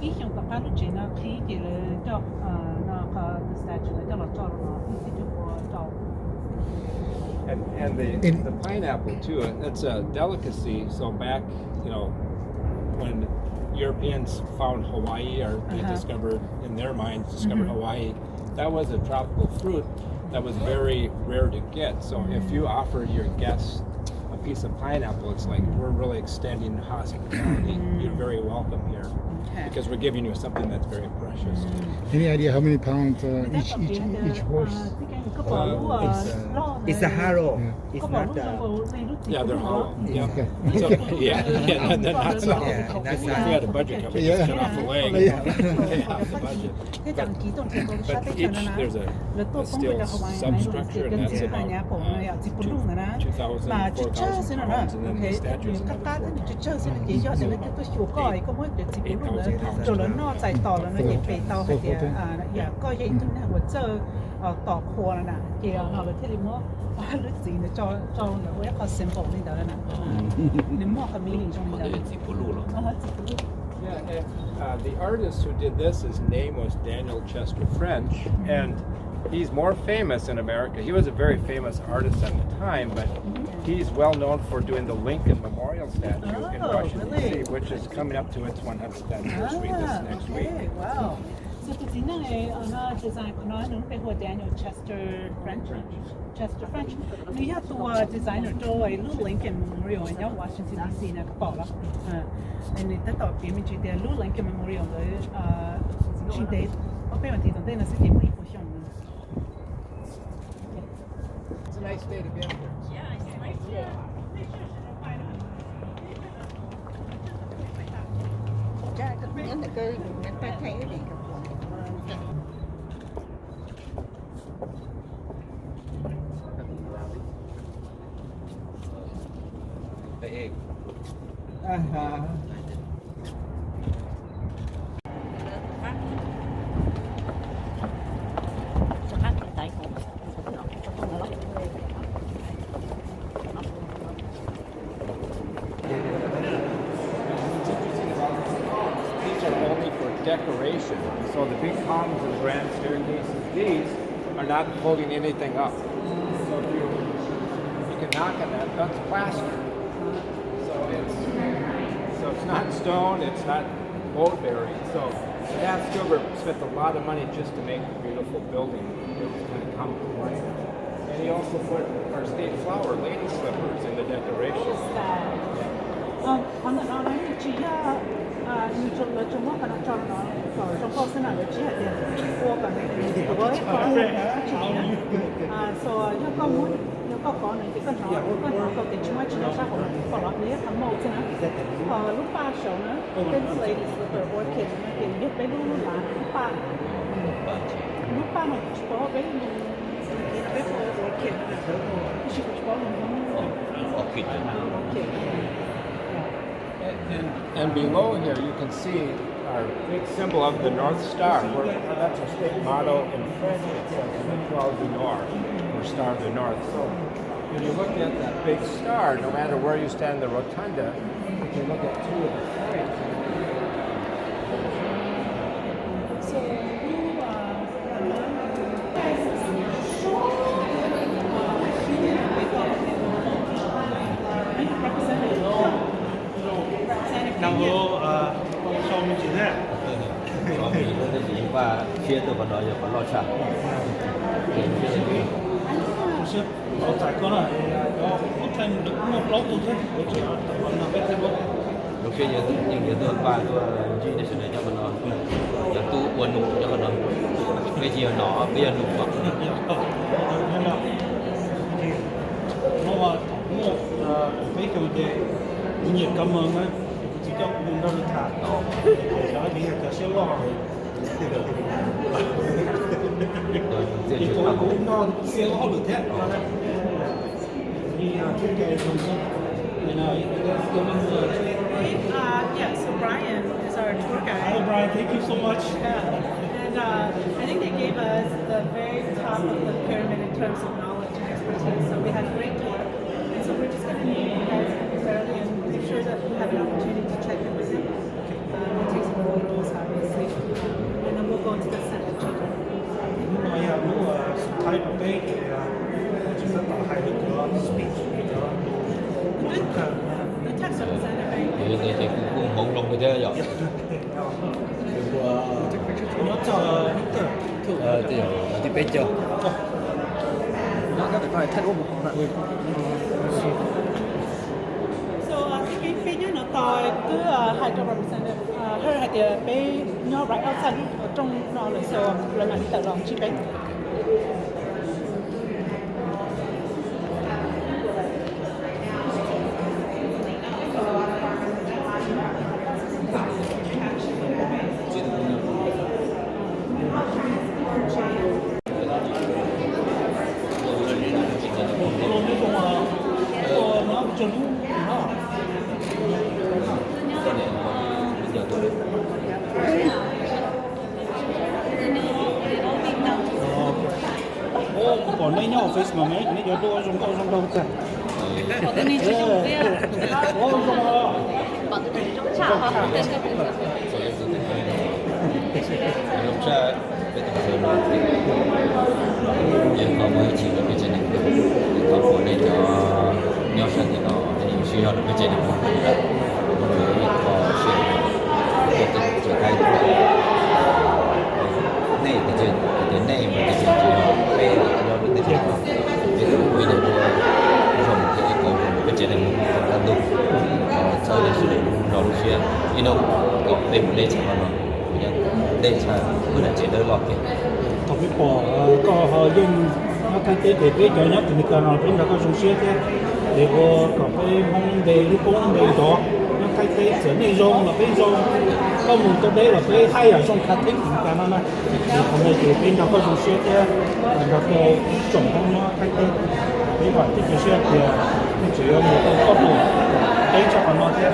อีกอย่างต่อไปรู้จักนะที่เกี่ยวกับนะคะthe statue แล้วเราจอดเราที่จะจอด And the pineapple too. It's a delicacy. So back, when Europeans found Hawaii, or they discovered in their minds Hawaii, that was a tropical fruit that was very rare to get. So if you offered your guests a piece of pineapple, it's like we're really extending hospitality. You're very welcome here because we're giving you something that's very precious. Any idea how many pounds each horse? có bỏ lúa lo It's a harrow. It's có bỏ not lúa a. lúa lên lúc Yeah, they're hollow. Yeah. Okay. So, yeah, they're not solid. Yeah, that's If we not- had a budget cut, we just cut off a leg and pay half the budget. cái chẳng kỹ tổng tiền But sát each, cho nó there's a là tôi không steel phải là Hawaii substructure, and that's about nhà bộ này chỉ có luôn là 2,000, mà chỉ chơi 4,000 xin là pounds, and then the ok statues. các cá thì chỉ chơi xin là chỉ cho thì nó tôi chịu coi có mỗi để chỉ có luôn là rồi nó nó chạy tàu là nó chỉ bị tàu hay là giờ coi vậy thôi nè của chơiต่อครัวน่ะเกี่ยวเราเลยที่ริมว่าหรือสีเนี่ยจอเนี่ยว่าเขา symbol นี่เดี๋ยวนะริมว่าเขามีลิงตรงนี้ 或者自己不录了。 Yeah, and the artist who did this, his name was Daniel Chester French, and he's more famous in America. He was a very famous artist at the time, but he's well known for doing the Lincoln Memorial statue in Oh, Washington, really? D.C., which is coming up to its 100th anniversary this next week. Wow. So จริงๆนั่นเองดีไซน์ของน้องนึงเป็นหัว Daniel Chester French นี่ยตัวดีไซเนอร์โดยลูก Lincoln Memorial ใน Washington D.C. นะก็บอกแล้วอันนี้ตั้งแต่ปีมันจะเดียลูก Lincoln Memorial เลยชิงเดย์เพราะเป็นวันที่ต้องได้นะสิ่งที่ไม่ผู้ชม It's a nice day to be up here. ใช่ก็งั้นแต่ก็งั้นไปไทยก็ดีกับผม ไปเอก จะพักใจของต้องมาล็อก These are only for decoration. So the big columns and grand staircases, these are not holding anything up. So if you can knock on that, that's plaster. So it's not stone, it's not mold bearing. So Pat Gilbert spent a lot of money just to make a beautiful building. It was kind of compromised. And he also put our state flower, lady slippers, in the decoration. อันนั้นเราเนี่ยจีน่าอยู่จนเราจมูกกันจนเราจนพอสนามเราจีน่าเดียวพวกกันในตัวก็จีน่าso ยังก็มุ่งยังก็ก่อนในที่ก็หนอก็ติดช่วยจีน่าชาของเราก่อนเราเนี่ยทำโม่ใช่ไหมลูกป้าเฉานะเป็นลูก lady slipper orchid นะเป็นยึดไปลูกหลานลูกป้ามันเฉพาะเป็นเป็นorchid นะเฉพาะมัน ออกผิดเลย orchid And below here, you can see our big symbol of the North Star. That's our state motto in French. It says "Étoile du Nord," or Star of the North. So when you look at that big star, no matter where you stand in the rotunda, you can look at two of the points. So Now, so much in there. ก็มีก็ได้ยินว่าเชื่อตัวคนน้อยอยู่คนรอดชาเห็นเชื่อเลย 不是，我在过了，我看我老多天，我只要我那边在我。 lúc xưa giờ nhưng giờ tôi qua tôi chỉ để xử lý cho mình non giờ tôi quên nụ cho mình non bây giờ nó bây giờ nụ bật 我話我比佢哋半日咁樣咧，自己換到你睇，有啲嘢就少落去。 rồi giờ你 chúng 講 ta 講 cũng 到少落去聽，你啊，出嘅信息，然後咁樣。 yeah, so Brian is our tour Hi guide. Brian, thank you so much. And I think they gave us the very top of the pyramid in terms of knowledge and expertise. So we had a great tour. And so we're just going to meet you guys necessarily and make sure that we have an opportunity to check in with him. We'll take some photos, obviously. And then we'll go into the center. 我有睇唔俾嘅，其實係一個 speech 嚟咗。 The text represented very good. giờ thì cũng mộng lòng người thế rồi 我就thì thì biết chưa So cái bên nhớ nó tòi cứ hai trăm represented hơi hai địa bên nhỏ right outside ở trong nó là so lần này tự lòng chi bên còn mấy nhau face mà mấy giờ tôi dùng đâu cả. bọn tôi nên sử dụng bia bọn tôi dùng trà hoặc là Lúc ra bây giờ nó nhưng có mấy chỉ là bây giờ này có của này cho nhau sang thì nó thì需要的bây giờ này nó rồi có sự có cái trở thành này thì chuyện đến này mà cái chuyện chỉ là bây giờ nó được cái chuyện bây giờ dùng cái câu bây giờ này nó đang đúng sau này sẽ nó sẽ có thêm để cho nó để cho cứ là chỉ đỡ lọt kìa Thằng biết bỏ có họ dân nó thay thế để cái cho nhất thì cần nó cũng đã có dùng xe thế để có cái mong để lúc cũng để đó nó thay thế trở nên rong là cái rong có một cái đấy là cái hay ở trong khách thích thì cả nó thì không này thì bên đó có dùng xe thế nó có chuẩn không nó thay thế cái khoản thích cái xe thì chỉ có một cái có đủ cái cho nó thế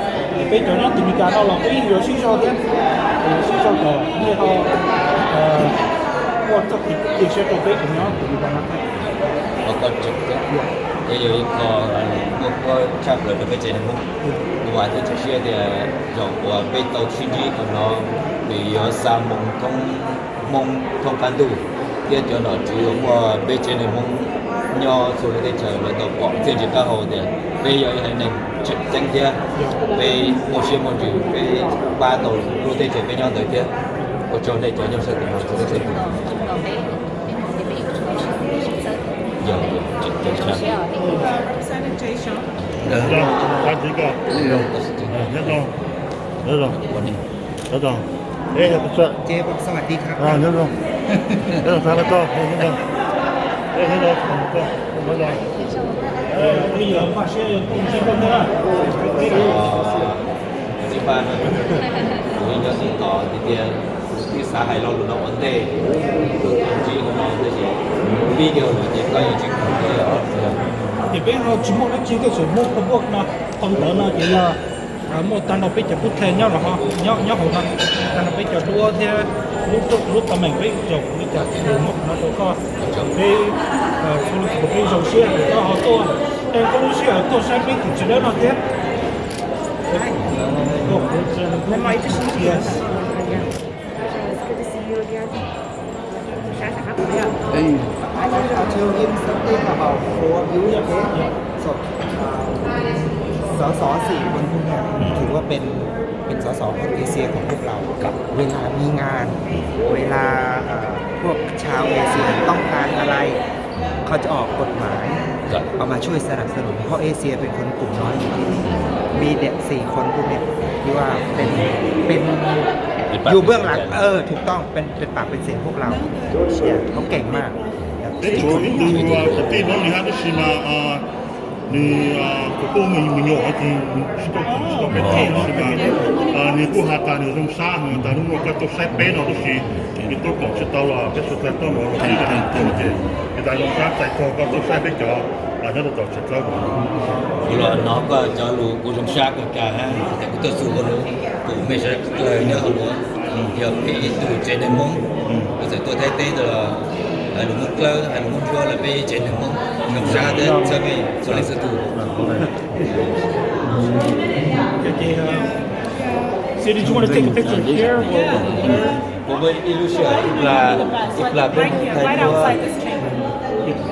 cái cho nhất thì cả nó là cái nhiều xí cho thế xí cho có như họ một trong những xe đầu tiên của nó thì bạn nói có con trực tiếp bây giờ có chắc là được cái chuyện này không ngoài thì chỉ xe thì dòng của bên tàu chuyên nghiệp của nó bị sa mông thông can đủ kia cho nó chỉ có bên trên này mông nho rồi để chờ là tàu quảng trên chỉ ta hồ thì bây giờ hay này trực danh kia về một xe một chữ về ba tàu đua tới chờ bên nhau tới kia ở chỗ này cho nhau sẽ cùng một chỗ sẽ Sanitation. Có chỉ có nhất rồi nhất rồi ê là cái เจ๊บอกสวัสดีครับ nhất rồi sao là to nhất rồi nhất rồi nhất rồi bây giờ mà sẽ cùng chỉ con nữa chỉ ba rồi nhớ sự tỏ thì tiền cái xã hội lo nó vấn đề chỉ của nó là gì video là chỉ có những chuyện của nó thì bây giờ chỉ một cái cái số một cái bước mà không tới là chỉ là một tàn đầu bây giờ cũng thêm nhau là họ nhau hậu thân tàn đầu bây giờ đua theo lúc tầm mình với chồng với cả một nó có cái số cái dòng xe của họ to em có lúc xe ở to sai biết thì chỉ đấy nó thế yes I'll tell him something about 4 youth okay so สส4 คนพวกนี้ถือว่าเป็นสสคนเอเชียของพวกเราเวลามีงานเวลาพวกชาวเอเชียต้องการอะไรเขาจะออกกฎหมายเอามาช่วยสนับสนุนเพราะเอเชียเป็นคนกลุ่มน้อยอยู่ที่นี่มีเด็ก4 คนพวกนี้ที่ว่าเป็นอยู่เบื้องหลังถูกต้องเป็นปากเป็นเสียงพวกเราเขาเก่งมาก 그때 너는 하듯이 니 그거는 민요 어디 시도 배터리지만 니 구하다니 좀 싸는 다른 것도 새 빼는 것이 또 거기 떠와 그래서 또 뭐 이게 되는데 그다음에 또 것도 새 빼죠 아저도 또 저거 là nó có cho lũ của trong sát của cả ha thì cũng tôi xuống lũ cũng mấy sẽ lời nhớ lũ giờ cái từ trên này mông bây giờ tôi thấy tết là lũ mông lơ hay lũ mông chua là về trên này mông ngầm xa tới sao về số lịch sử tù So did you want to take a picture here? Của bên illusion là bên thầy của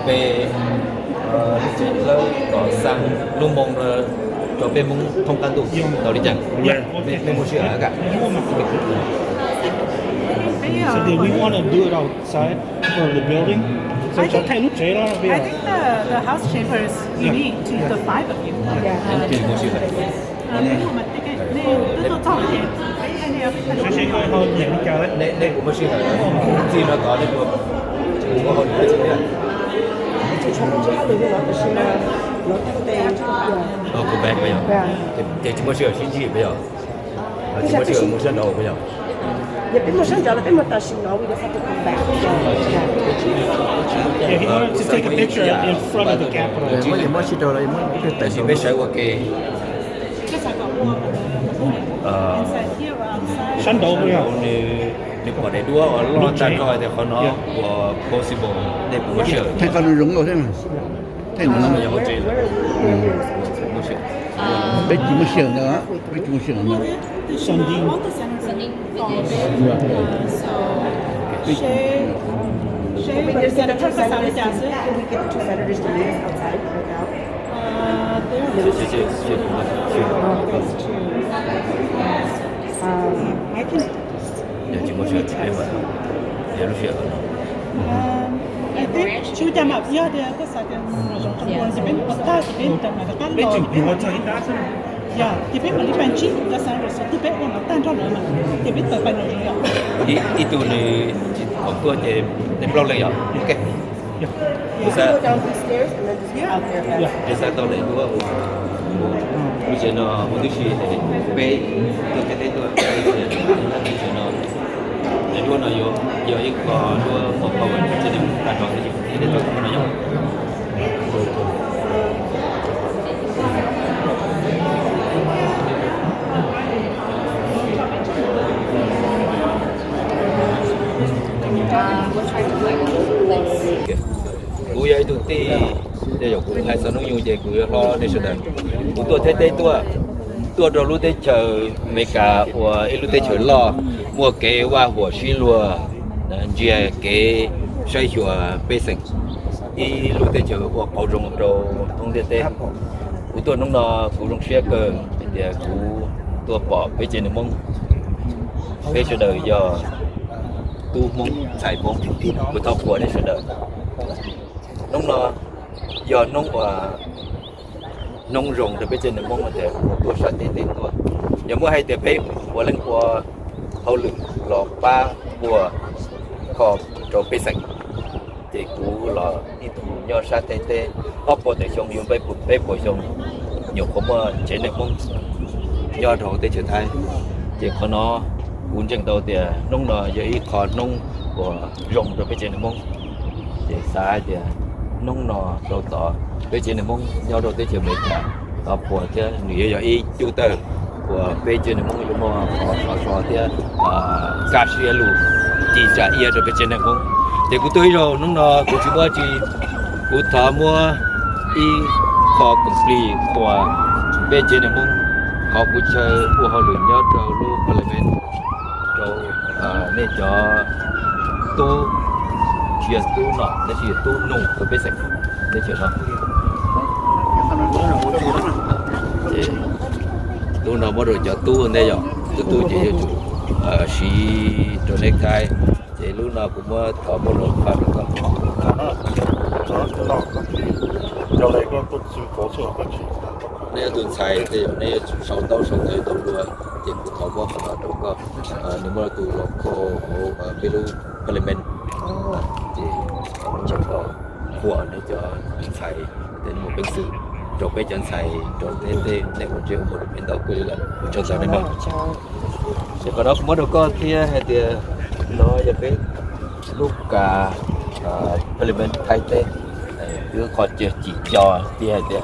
về trên lơ có sang lũ mông cho bên mông thông can tù đâu đi chẳng bên mông sữa cả So do we want to do it outside for the building? So I think the house chamber is unique to the 5 of you. em tìm mông sữa Nhưng mà cái tôi cho cái sẽ hơi hơn nhẹ đi chờ đấy. đây của mông sữa gì nó có được cũng có hơn nữa chứ đấy cô bé bây giờ thì chúng tôi sửa xin gì bây giờ chúng tôi sửa một sân đầu bây giờ Dạ biết một sân trở là biết một tờ xin nói vì nó phải come back. Yeah, he wanted to take a picture in front of the Capitol. tại vì bây giờ ok Because I got more inside here or outside. Sẵn đồ rồi. nếu có để đua ở lo ta coi thì họ nó của possible để bố trợ Thế con nó rung rồi thế mà. Thế nó nó là một chuyện bố trợ biết chỉ một xưởng nữa, biết chỉ một xưởng nữa. Sunday. All the Sunday. So, Wait, there's the other two senators. Can we get the two senators to meet us outside right now? I can. để chỉ bố trợ để mà để nó việc I think chú đam áp giờ thì có sao thì trong quân thì bên ta thì bên ta mà ta Biết lo. chỉ một cho ít đá thôi. Yeah, thì bên mà đi bên chỉ có sao rồi thì bên mà tan ra rồi mà thì bên tới bên rồi. itu nih waktu aja di pulau lagi ya oke Bisa go down these stairs and then just out there. bisa tahu dari dua bisa no untuk si pe tu kita itu bisa no jadi dua no yo ikut dua mau kawan jadi kantor jadi tu mana yo cú vậy tụi ti để cho cú hai sao nó nhiều vậy cú lo để sửa đằng cú tua thế tua đầu lúc thế chờ mấy cả của lúc thế chờ lo mua cái hoa của xí lùa chia cái xây chùa bê sình lúc thế chờ của bảo rồng đầu không thế thế cú tua nó cú rồng xe cơ thì cú tua bỏ bê trên mông bê sửa đời giờ tu mông xài mông cú thọ của để sửa đời nó giờ nó nông rồng thì bây giờ nó mong mà để tôi sợ tiền tôi giờ mới hay để phê của lên của hậu lực lò ba của kho cho phê sạch thì cú lò đi tụ nhau sát tê họ bỏ để trong nhiều bê bỏ trong nhiều có mà chế này mong do đầu tới trở thay chỉ có nó uống chân đầu thì nông nó giờ ít kho nông của rồng rồi bây giờ nó mong thì xa thì nông nọ đầu tỏ bây giờ này mong nhau đầu tới chiều mấy cả tập của thế người giờ y chủ tờ của bây giờ này mong dùng mà họ thế cà phê lù chỉ trả yên rồi bây giờ này mong thì cũng tôi rồi nông nọ cũng chỉ mua chỉ cũng thở mua y kho complete của bây giờ này mong họ cũng chơi của họ luyện nhớ rồi luôn parliament rồi nên cho tu chuyện tu nọ để chuyện tu nung của bê sạch để chuyện đó tu nọ mới rồi cho tu hơn đây rồi tu chỉ xí cho necktie thì lúc nào cũng có một lần phát được Cho này có tốt sự có sự phát triển. này tuần xài thì này sau tới đầu luôn thì cũng có một phần đó có nếu mà tu nó có bê lu parliament thì trong đó của để cho anh xài đến một bên sự cho bé chân xài cho thế để một triệu một bên đầu quê là cho sao đấy không thì có đó cũng mới đâu có thì hay thì nó giờ cái lúc cả parliament thay thế cứ còn chỉ cho thì hay thì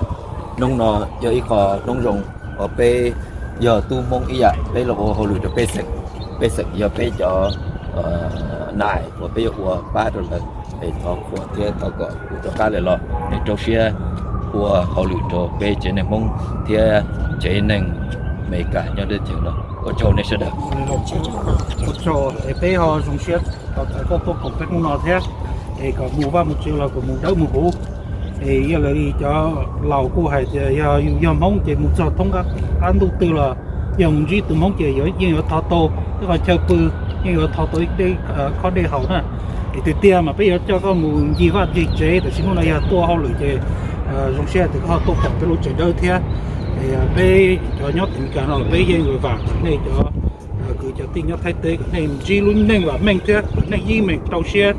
nông nó giờ ít có nông rồng ở bên giờ tu mong ý ạ đây là hồ lụi cho bê sạch giờ bé cho này của bây giờ của ba rồi là để thọ của thế thọ gọi của cho cá lại lo để cho xe của họ lựa cho bây giờ này mong thế chế nên mấy cả nhau đến chuyện đó có cho này sẽ được cho để bé họ dùng xe có tốt công việc nó thế thì có mua vào một triệu là có mua đấu mua hũ thì giờ là đi cho lầu của hay thì giờ mong chỉ một giờ thông các anh đầu tư là dùng gì từ mong chỉ giờ thọ tô tức là chơi bự nhưng thọ tôi đi có đi học ha thì từ tiền mà bây giờ cho có một gì vật gì chế thì xin nói là tua họ lựa chế dùng xe thì họ tốt cái lối chế đơn thế thì bây cho nhóc tình cảm là bây giờ người vàng này cho cứ cho tin nhóc thay thế này chỉ luôn nên là mình thế này gì mình đầu xe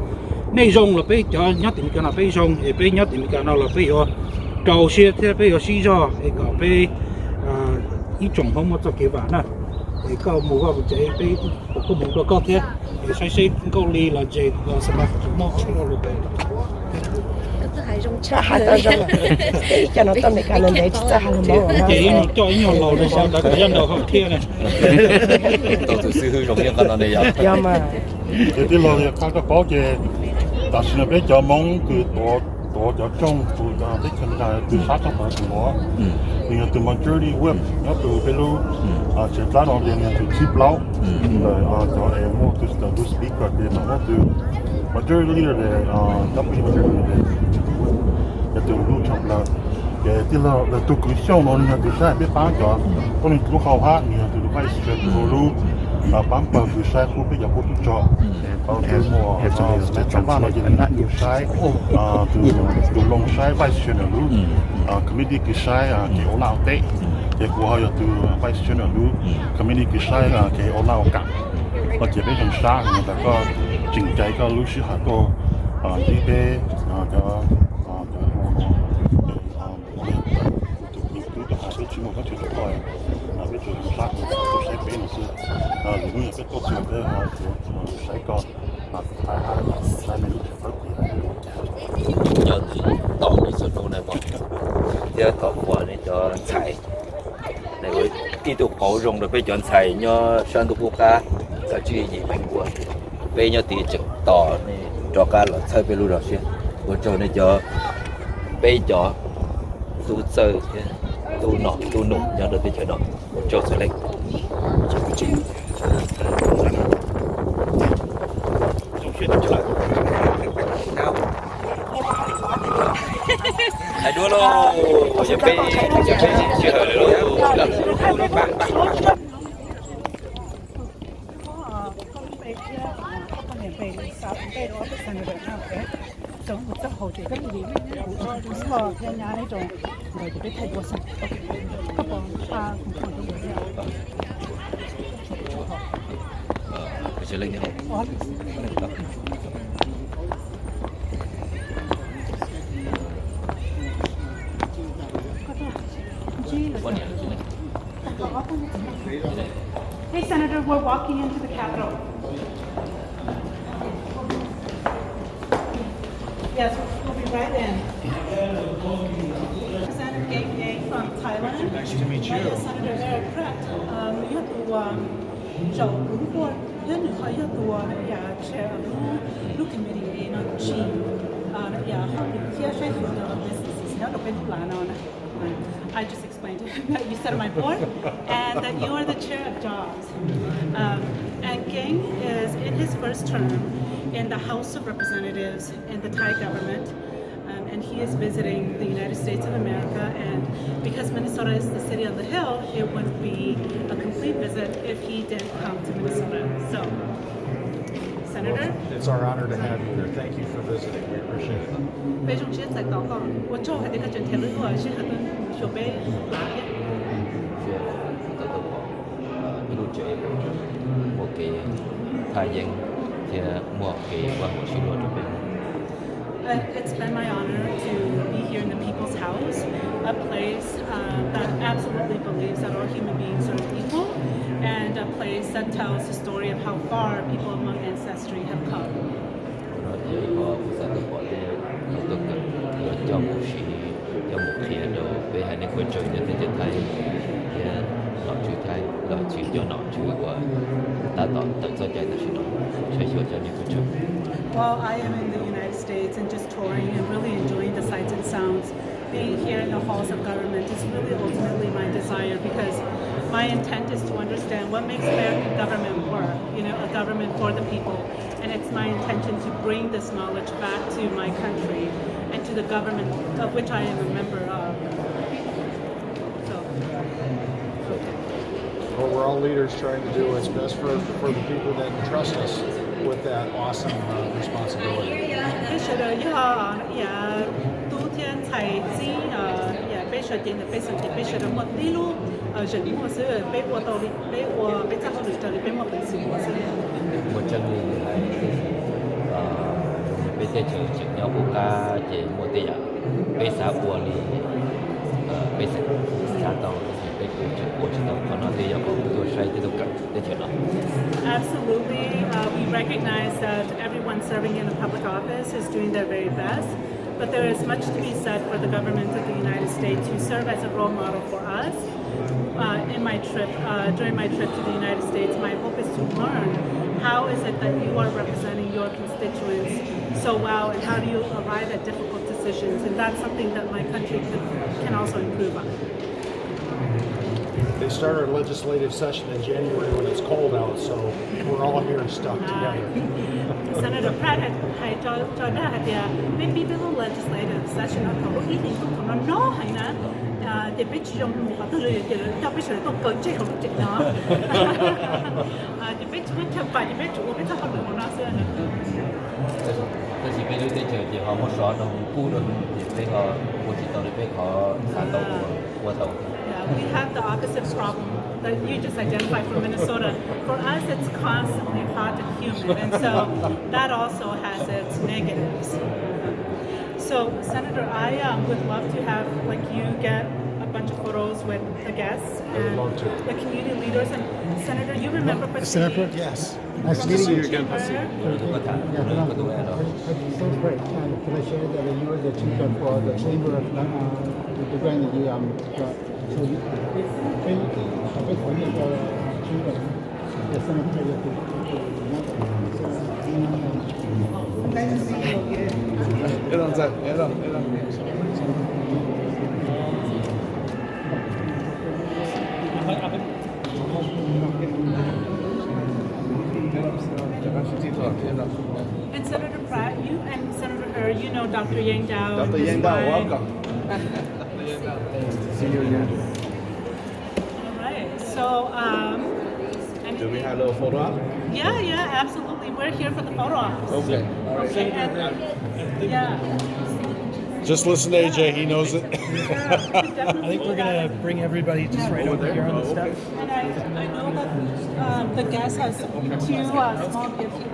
này dùng là bây cho nhóc tình cảm là bây dùng thì bây nhóc tình cảm là bây giờ đầu xe thế bây giờ xí ra thì có bây ý trồng không có cho cái vàng nè thì có mua vào chế bây có mua được có thế thì xây có ly là chế là sản phẩm chúng nó chỉ là được 太容差太容了，叫nó tâm này cả lần đấy chỉ ra hàng mẫu mà. Cái nó cho nhiều lầu để sao đã có dân đầu không kia này. Đầu tư sư hư rộng như con này vậy. Dạ mà. Cái lầu này khác có cái,但是呢，比較忙佢多咗種，佢就啲佢就對沙灘係多。然後對 majority whip，一對比如設單我哋呢對接樓，就係我對 speaker 嘅，我對 majority 嘅W majority 嘅，一對路場啦。嘅啲啦，對佢上我哋對晒俾班咗，我哋做後下，然後對 vice 嘅路。班班คือใช้คู่ไปอย่างคู่ทุกจอคือมัวชาวบ้านเราจะดูใช้ดูลงใช้ไฟเชนลูคอมมิตี้คือใช้เกี่ยวเหล้าเตะเกี่ยวกับเขาดูไฟเชนลูคอมมิตี้คือใช้เกี่ยวเหล้ากับเราจะไปทำช้าแต่ก็จริงใจก็รู้สึกว่าก็ที่ไปก็ไปชิมก็ถือว่าไปจุดช้าตัวใช้เป็นสิ如果也是多做的话，就谁搞还没有分别。有當你做到呢噃，一個話你就齊，你會呢度保重到俾人齊，咗上到國家就注意移民過，俾咗地直ต่อนี่作家來猜俾老師先，我做你就俾咗都chơi都nọ都nụ nhớ được cái chuyện đó, cho sự lịch. Hãy đua luôn, giờ bây chưa được luôn. Sống một giấc hậu chỉ các vị đúng mò theo nhà này rồi rồi thì biết thay đổi sẵn các bọn pha cũng còn đúng rồi Cái sự linh này Hey Senator, we're walking into the Capitol. Yes, we'll be right in. Senator Gang Yang from Thailand. Nice to meet you. Senator Eric Pratt. You have to show report. You have to chair look committee in Chi. Yeah, here show you the businesses. Not open plan. I just explained to him that you sit on my board and that you are the chair of jobs. And Gang is in his first term in the House of Representatives in the Thai government, and he is visiting the United States of America. And because Minnesota is the city on the hill, it wouldn't be a complete visit if he didn't come to Minnesota. So, Senator? Well, it's our honor to have you here. Thank you for visiting. We appreciate it. 非常谢谢到访，我做係呢個整體呢個是很多小輩來嘅。Ilu chơi một cái thái dương thì một cái quan hệ sinh hoạt bên. It's been my honor to be here in the People's House, a place that absolutely believes that all human beings are equal, and a place that tells the story of how far people among ancestry have come. Jadi kalau kita buat dia untuk cho một sĩ cho một khi đồ về hai nước quan trọng nhất trên Thái, nọ chữ Thái, nọ chữ cho nọ chữ của ta tỏ tự do chạy ta sẽ nọ sẽ cho những quan trọng. Well, I am in the United States and just touring and really enjoying the sights and sounds. Being here in the halls of government is really ultimately my desire because my intent is to understand what makes American government work, a government for the people. And it's my intention to bring this knowledge back to my country and to the government of which I am a member of. So. Well, we're all leaders trying to do what's best for the people that entrust us with that awesome responsibility. 被设定的被设定被设的目的路，人模式被我到里被我被账号里这里被我本身模式。Một trong những cái bây giờ chừng nhau của ca chỉ một tỷ à bây giờ của li bây giờ giá tàu thì bây giờ của chúng ta còn nói thì giờ cũng tôi sai thì tôi cần để chuyện đó. Absolutely, we recognize that everyone serving in a public office is doing their very best. But there is much to be said for the government of the United States who serve as a role model for us. During my trip to the United States, my hope is to learn how is it that you are representing your constituents so well, and how do you arrive at difficult decisions, and that's something that my country can also improve on. They start our legislative session in January when it's cold out, so we're all here stuck together. Senator Pratt had told that maybe the legislative session of the evening no, the bitch don't know the bitch don't go check on it now. The bitch went to buy the bitch will be talking about us. 但是俾你哋就係項目所能估到比較會知道你比較散到過頭。Yeah, we have the opposite problem that you just identified from Minnesota. For us, it's constantly hot and humid, and so that also has its negatives. So, Senator, I would love to have you get a bunch of photos with the guests and the community leaders. And Senator, you remember Senator? Yes. Nice to meet you again, Pasi. So great. Can I share that you were the chief for the chamber of the grand so you can you chamber the cemetery And Senator Pratt, you and Senator you know Dr. Yang Dao. Dr. Yang Dao, welcome. See you again. All right. So, do we have a little photo op? Yeah, absolutely. We're here for the photo ops. Okay. All right. Okay, and, yeah. Just listen to AJ, he knows it. I think we're going to bring everybody just right over here on the steps. And I know that the guest has two small gifts for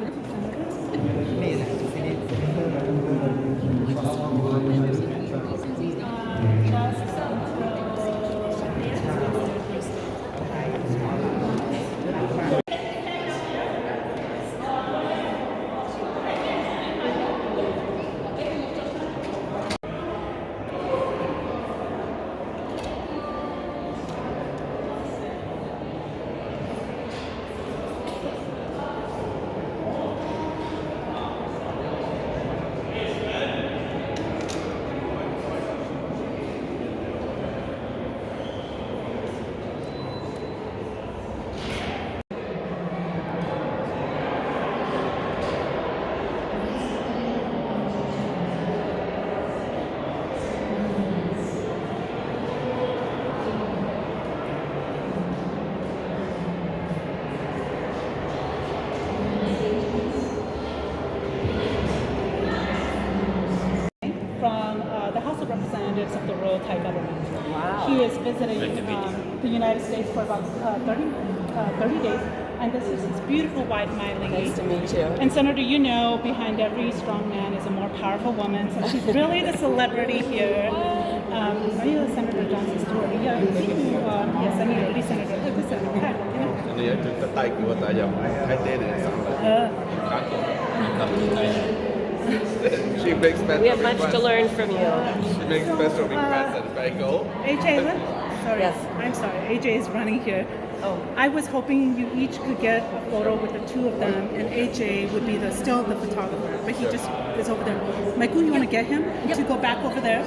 the Representatives of the Royal Thai government. Wow. He is visiting the United States for about 30 days, and this is his beautiful wife, Miley. Nice to meet you. And Senator, you know, behind every strong man is a more powerful woman, so she's really the celebrity here. Senator Johnson Stewart. Yeah, Senator, She makes special We have much to learn from you. She makes special requests at Bango. AJ, sorry. Yes. I'm sorry. AJ is running here. Oh. I was hoping you each could get a photo with the two of them, and AJ would be still the photographer, but he just is over there. Michael, you want to get him to go back over there?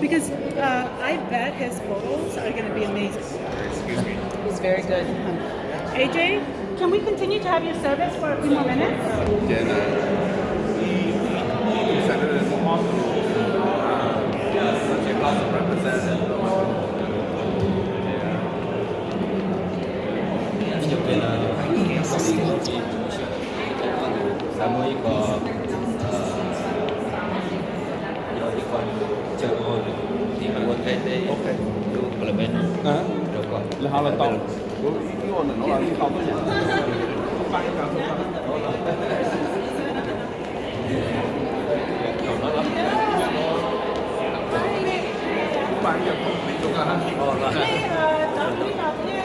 Because I bet his photos are going to be amazing. Excuse me. He's very good. AJ, can we continue to have your service for a few more minutes? Senators such a House of Representatives.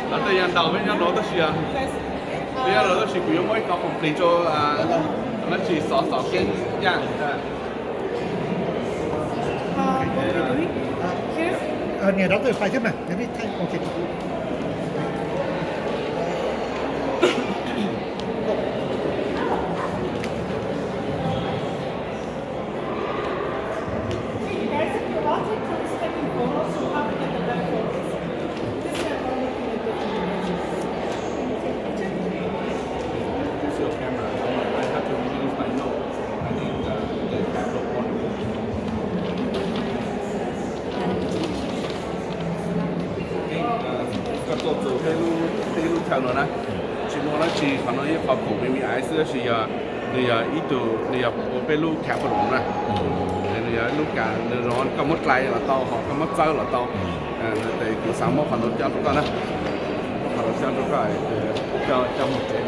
Dr. Yang Dao bên nhau đó tất nhiên, bây giờ đó chỉ có mỗi cái phòng play cho nó chỉ 少见样。what are we doing? Here? เนี่ยดรไฟขึ้นมาเดี๋ยวนี้ใช่โอเค You guys, if you're all taking photos, you'll probably get the better photos. This is all looking at different dimensions. Use your camera. I have to use my notes. I need the camera on. ก็ตัวตัวให้รู้ทางนะชิโนนะจีขณะนี้ขอบคุณไม่มีไอซ์ก็คือเนี่ยอีตัวเนี่ยเป็นลูกแคปหลงนะเนี่ยลูกการเนี่ยร้อนก็มดไกลหรอเตาหอก็มดเจ้าหรอเตาแต่คือสามโมงขณะเจ้าทุกคนนะขณะเจ้าทุกคนเจ้าหมดเลย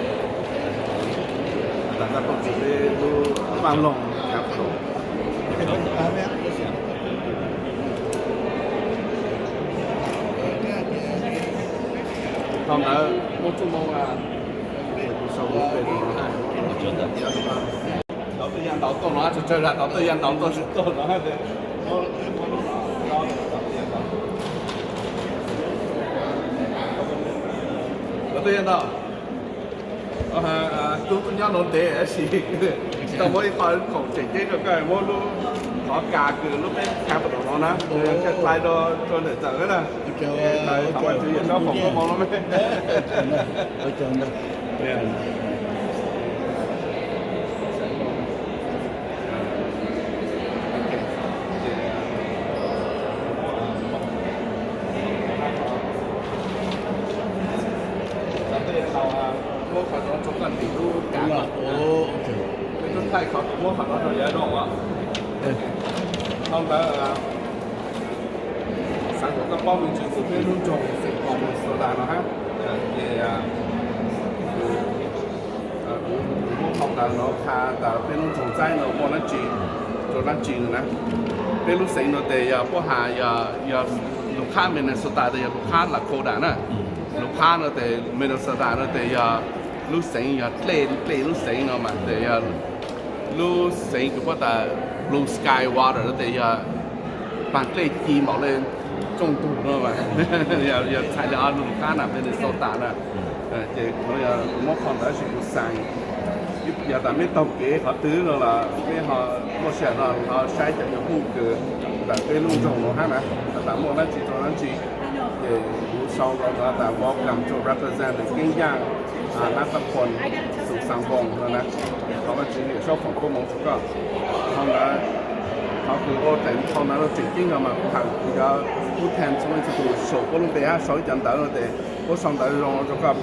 แต่ถ้าตัวตัวลูกบางลงแคปหลงทำแล้วมุจุโมงอ่ะสองเป็น我觉得导对样导动了就这样导对样导都是动了对导对样导都人家弄得也是但我一看ของจริงๆก็ไงว่าลูกขอกาคือลูกไม่แคบตัวน้องนะแค่ไล่ตัวเด็กจังเลยนะไล่ทำอะไรอยู่แล้วผมก็มองแล้วไม่เนี่ย 太考我考到这严重了。他们三个个报名就是非常重视报名时代了哈，也我考到了他的非常重在了我那句做那句呢，非常谁呢的要不下要ลูกค้าไม่ในสไตล์แต่ลูกค้าหลักโคดานะลูกค้าเนี่ยแต่ไม่ในสไตล์แต่ลูกเสียงอย่าเล่ลูกเสียงเนาะมันแต่ลูกเสียงก็ว่าแต่ลูกสกายวอเตอร์แต่บางเล่จีหมดเลยจงตูเนาะมันอย่าใช้เรื่องลูกค้าน่ะเป็นในสไตล์น่ะแต่เขาอย่ามองคนแล้วสิ่งที่สั่งอย่าแต่ไม่ต้องเก๋เขาตื้อเราละไม่เขาไม่เสียเราเขาใช้จากผู้เกิดแต่เป็นลูกจงเนาะฮะนะแต่หมดนั้นจีตอนนั้นจีผู้สาวเราแต่ว่าการจะ represent ยิ่งยากนักพลสุขสังวงแล้วนะเขาก็จีชอบของพวกมงก็เขานั้นเขาคือโอ้แต่เขานั้นเราจริงๆมาผ่านคือผู้แทนช่วยจะดูโชว์ก็ลงไปฮะสอยจันทร์เราแต่ผู้สองแต่เรา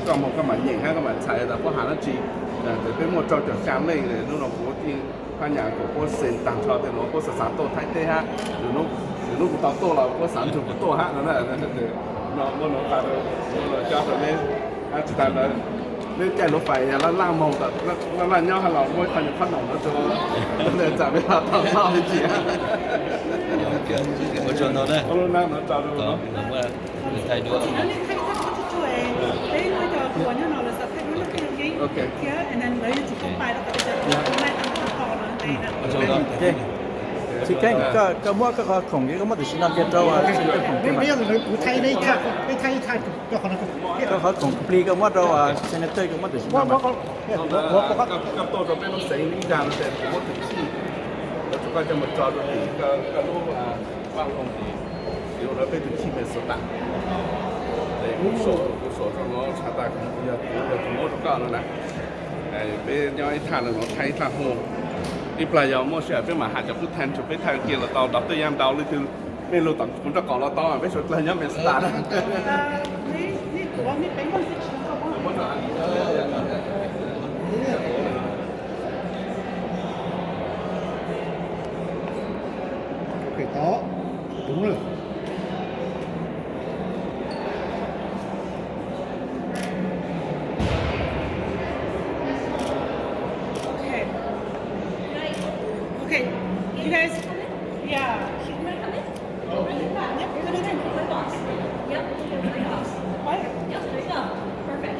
ก็มองก็มายิงฮะก็มาใช้แต่ผู้หาแล้วจีแต่เป็นหมดจอจากการเล่นเลยนู่นเราผู้ที่พันอย่างกับผู้เซนต่างชาติแต่เราผู้สามโตไทยเต้ฮะหรือนู่นต่อโตเราผู้สามจุดโตฮะนั่นแหละเราตาเราเจ้าตัวนี้จุดนั้นนี่แกรถไฟแล้วล่างมองแต่แล้วล่างย่อให้เราไม่ทันจะพัดหนองแล้วจะเลยจับเวลาต่อเท้าจริงๆ我知道的。我那能找到吗？我太多。Okay. And then lấy chụp không bài đó cái hôm nay ăn không còn nữa đây nè. 我知道。Okay. ที่แก่ก็มั่วก็ของนี้ก็มั่วแต่ชินาเกตเราอ่ะชินาของ ไม่ยังเลยกูไทยในท่าไม่ไทยท่าก็คนนั้นก็เขาของปลีก็มั่วเราอ่ะชินาเตอร์ก็มั่วแต่ชินา กับตัวเราเป็นลูกเสียงนี่จานแต่ผมว่าถึงที่แล้วก็จะมาจอดดีก็รู้ว่าบางองค์ดีเดี๋ยวเราไปถึงที่เป็นสตาร์แต่กุศลของเราชาตาของเราถึงหมดก็แล้วนะเป็นย้อยท่าหนึ่งของไทยท่าโฮอีปลายยาวมั่วเสียเป็นมหาจะพูดแทนจะไปทางเกี่ยวกับเตาดับตัวยามเตาหรือคือไม่รู้ต่างคนจะก่อนเราต่อไม่สุดเลยยังเป็นสตาร์นะนี่ตัวนี่เป็นคนที่ชื่อว่าcái đó đúng rồi Okay, you guys, yeah. Yep, come in. My boss. Yep, my boss. What? Yep, there you go. Perfect.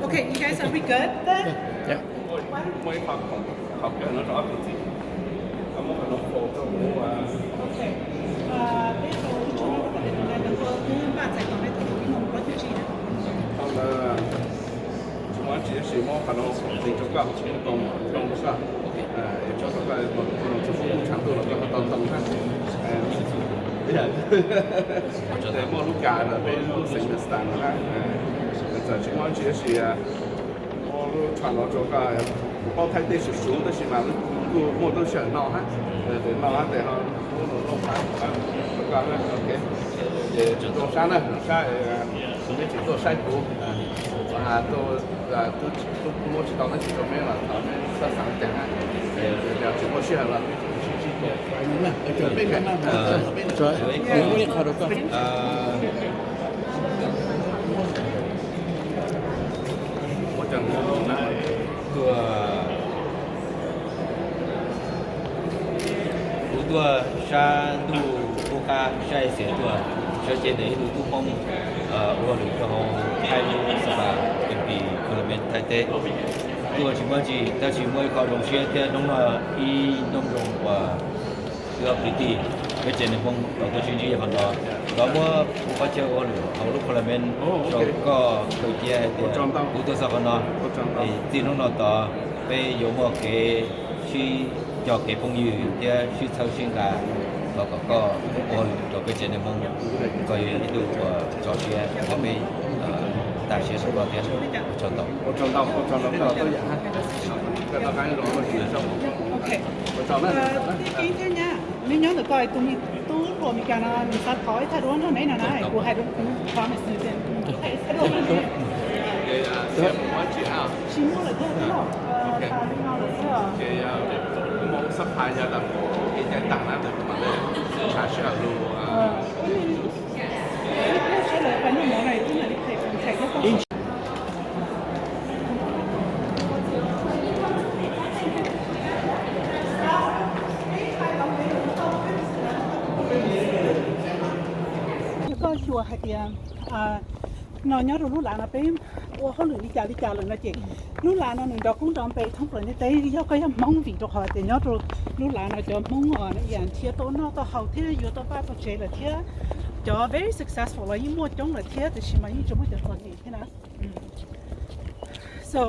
Okay, you guys, are we good then? Yeah. ไม่ฟังของ học cái nó rõ cái gì có một cái nó phổ cho bố và Okay. Bây giờ chúng ta có thể nói là ba giải còn lại thì mình có tiêu chí này. xong là chúng ta chỉ sử dụng cái nó thì chúng ta đồng cái cho các cái một cái phục vụ sản phẩm là cái tầng khác bây giờ để mua lúc cả là bên lúc sinh được sản khác bây giờ chúng ta chỉ sử mua lúc sản nó cho cái bao thay thế sử dụng đó là mua đồ sản nào ha để nào ha để họ mua đồ sản cái ok để đồ sản này saiไม่ถึงตัวไส้ปูตัว摸知道那几个没了，他们上上讲啊，了解过去了，我讲ตัวชาดูผู้ค้าใช้เสียตัวเชื่อเจนในดูทุกห้องว่าหรือเขาให้สภาเป็นปีพลเมืองไทยเตะตัวชิมจีแต่ชิมวยเขาลงเชียร์เตะน้องอีน้องลงว่าเกือบปีตีไปเจนในห้องตัวชิมจีอย่างนั้นเราเมื่อผู้ค้าเชื่อว่าหรือเขาลูกพลเมืองเราก็เคยเจอเตะดูตัวสักคนตีน้องต่อไปโยมเกชีcho cái phong như thì suy sau sinh cả và có ôn rồi bây giờ này mong coi được trò chuyện có mấy đại sứ số bao tiền cho tàu tôi dạng ha cái là cái rồi mình chuyển xong ok cái thế nha mình nhớ được coi tụi mình tú rồi mình càng mình sát thói thay đổi nó này là này của hai đứa cũng có một sự kiện thay đổi cái xem mọi chuyện à chỉ mua là thế nào cái mong sắp hai giờ là cái giải tặng là được mà để trả sẽ là luôn cái lời phải nói món này tức là đi thầy cái con có chùa hay tiền nó nhớ rồi lúc là nó bé ô họ lười đi chả lần nó chị lúc là nó đọc cũng đọc bé thông rồi thế do cái mong vì được họ thì nhớ rồi lúc là nó cho mong họ nó dạng chia tổ nó to hậu thế vừa to ba project là thế cho very successful là những mua trong là thế thì mà những chỗ mới được còn gì thế nào so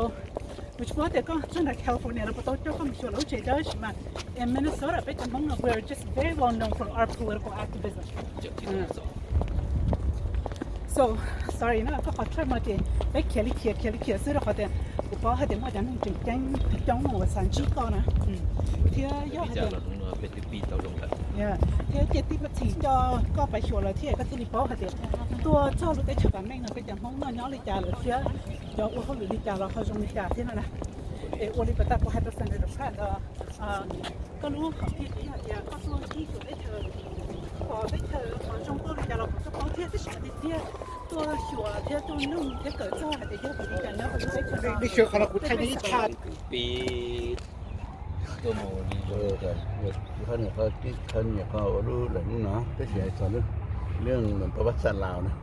which part they got in California but don't cho không sure lối đó mà in Minnesota bé cho mong là we're just very well known for our political activism so sorry nó có họ try mà thì bé kia xưa đó họ thì của họ thì mà chẳng chừng chăng trong một sản xuất con nè thì do thìเป็นปีต่อลงกัน yeah thì cái tí mà chỉ cho có phải sửa là thì cái tí bảo họ thìตัวcho lúc cái chụp ảnh mình là cái chẳng mong nó nhỏ đi trả là phía cho ô họ đi trả là họ dùng đi trả thế nào nè để ô đi bắt đầu có 2% được phát là có lúc họ thì có số chi của cái chờ họ cái chờ họ trong tôi đi trả là có bao nhiêu cái sản phẩm thìตัวชัวร์ที่ตัวนุ่งที่เกิดจากแต่เยอะกว่าที่กันนะไม่เชื่อเขาเราพูดไทยนี่ชาติปีตัวโมนี่แต่ท่านเนี่ยเขารู้เรื่องเนาะก็เสียสอนเรื่องประวัติศาสตร์ลาวนะ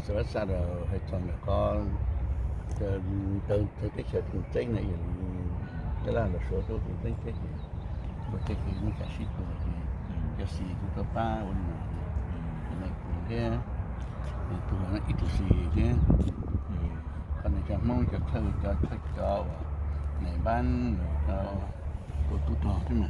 ประวัติศาสตร์เราให้สอนเนี่ยก็จะcái chuyện tranh này cái là một số tôi cũng thấy cái một cái nó cả shit rồi thì cái gì chúng ta ba ôn này cái tụi nó ít gì chứ còn này chẳng mong cho thơ cho này ban cho tụi thế mà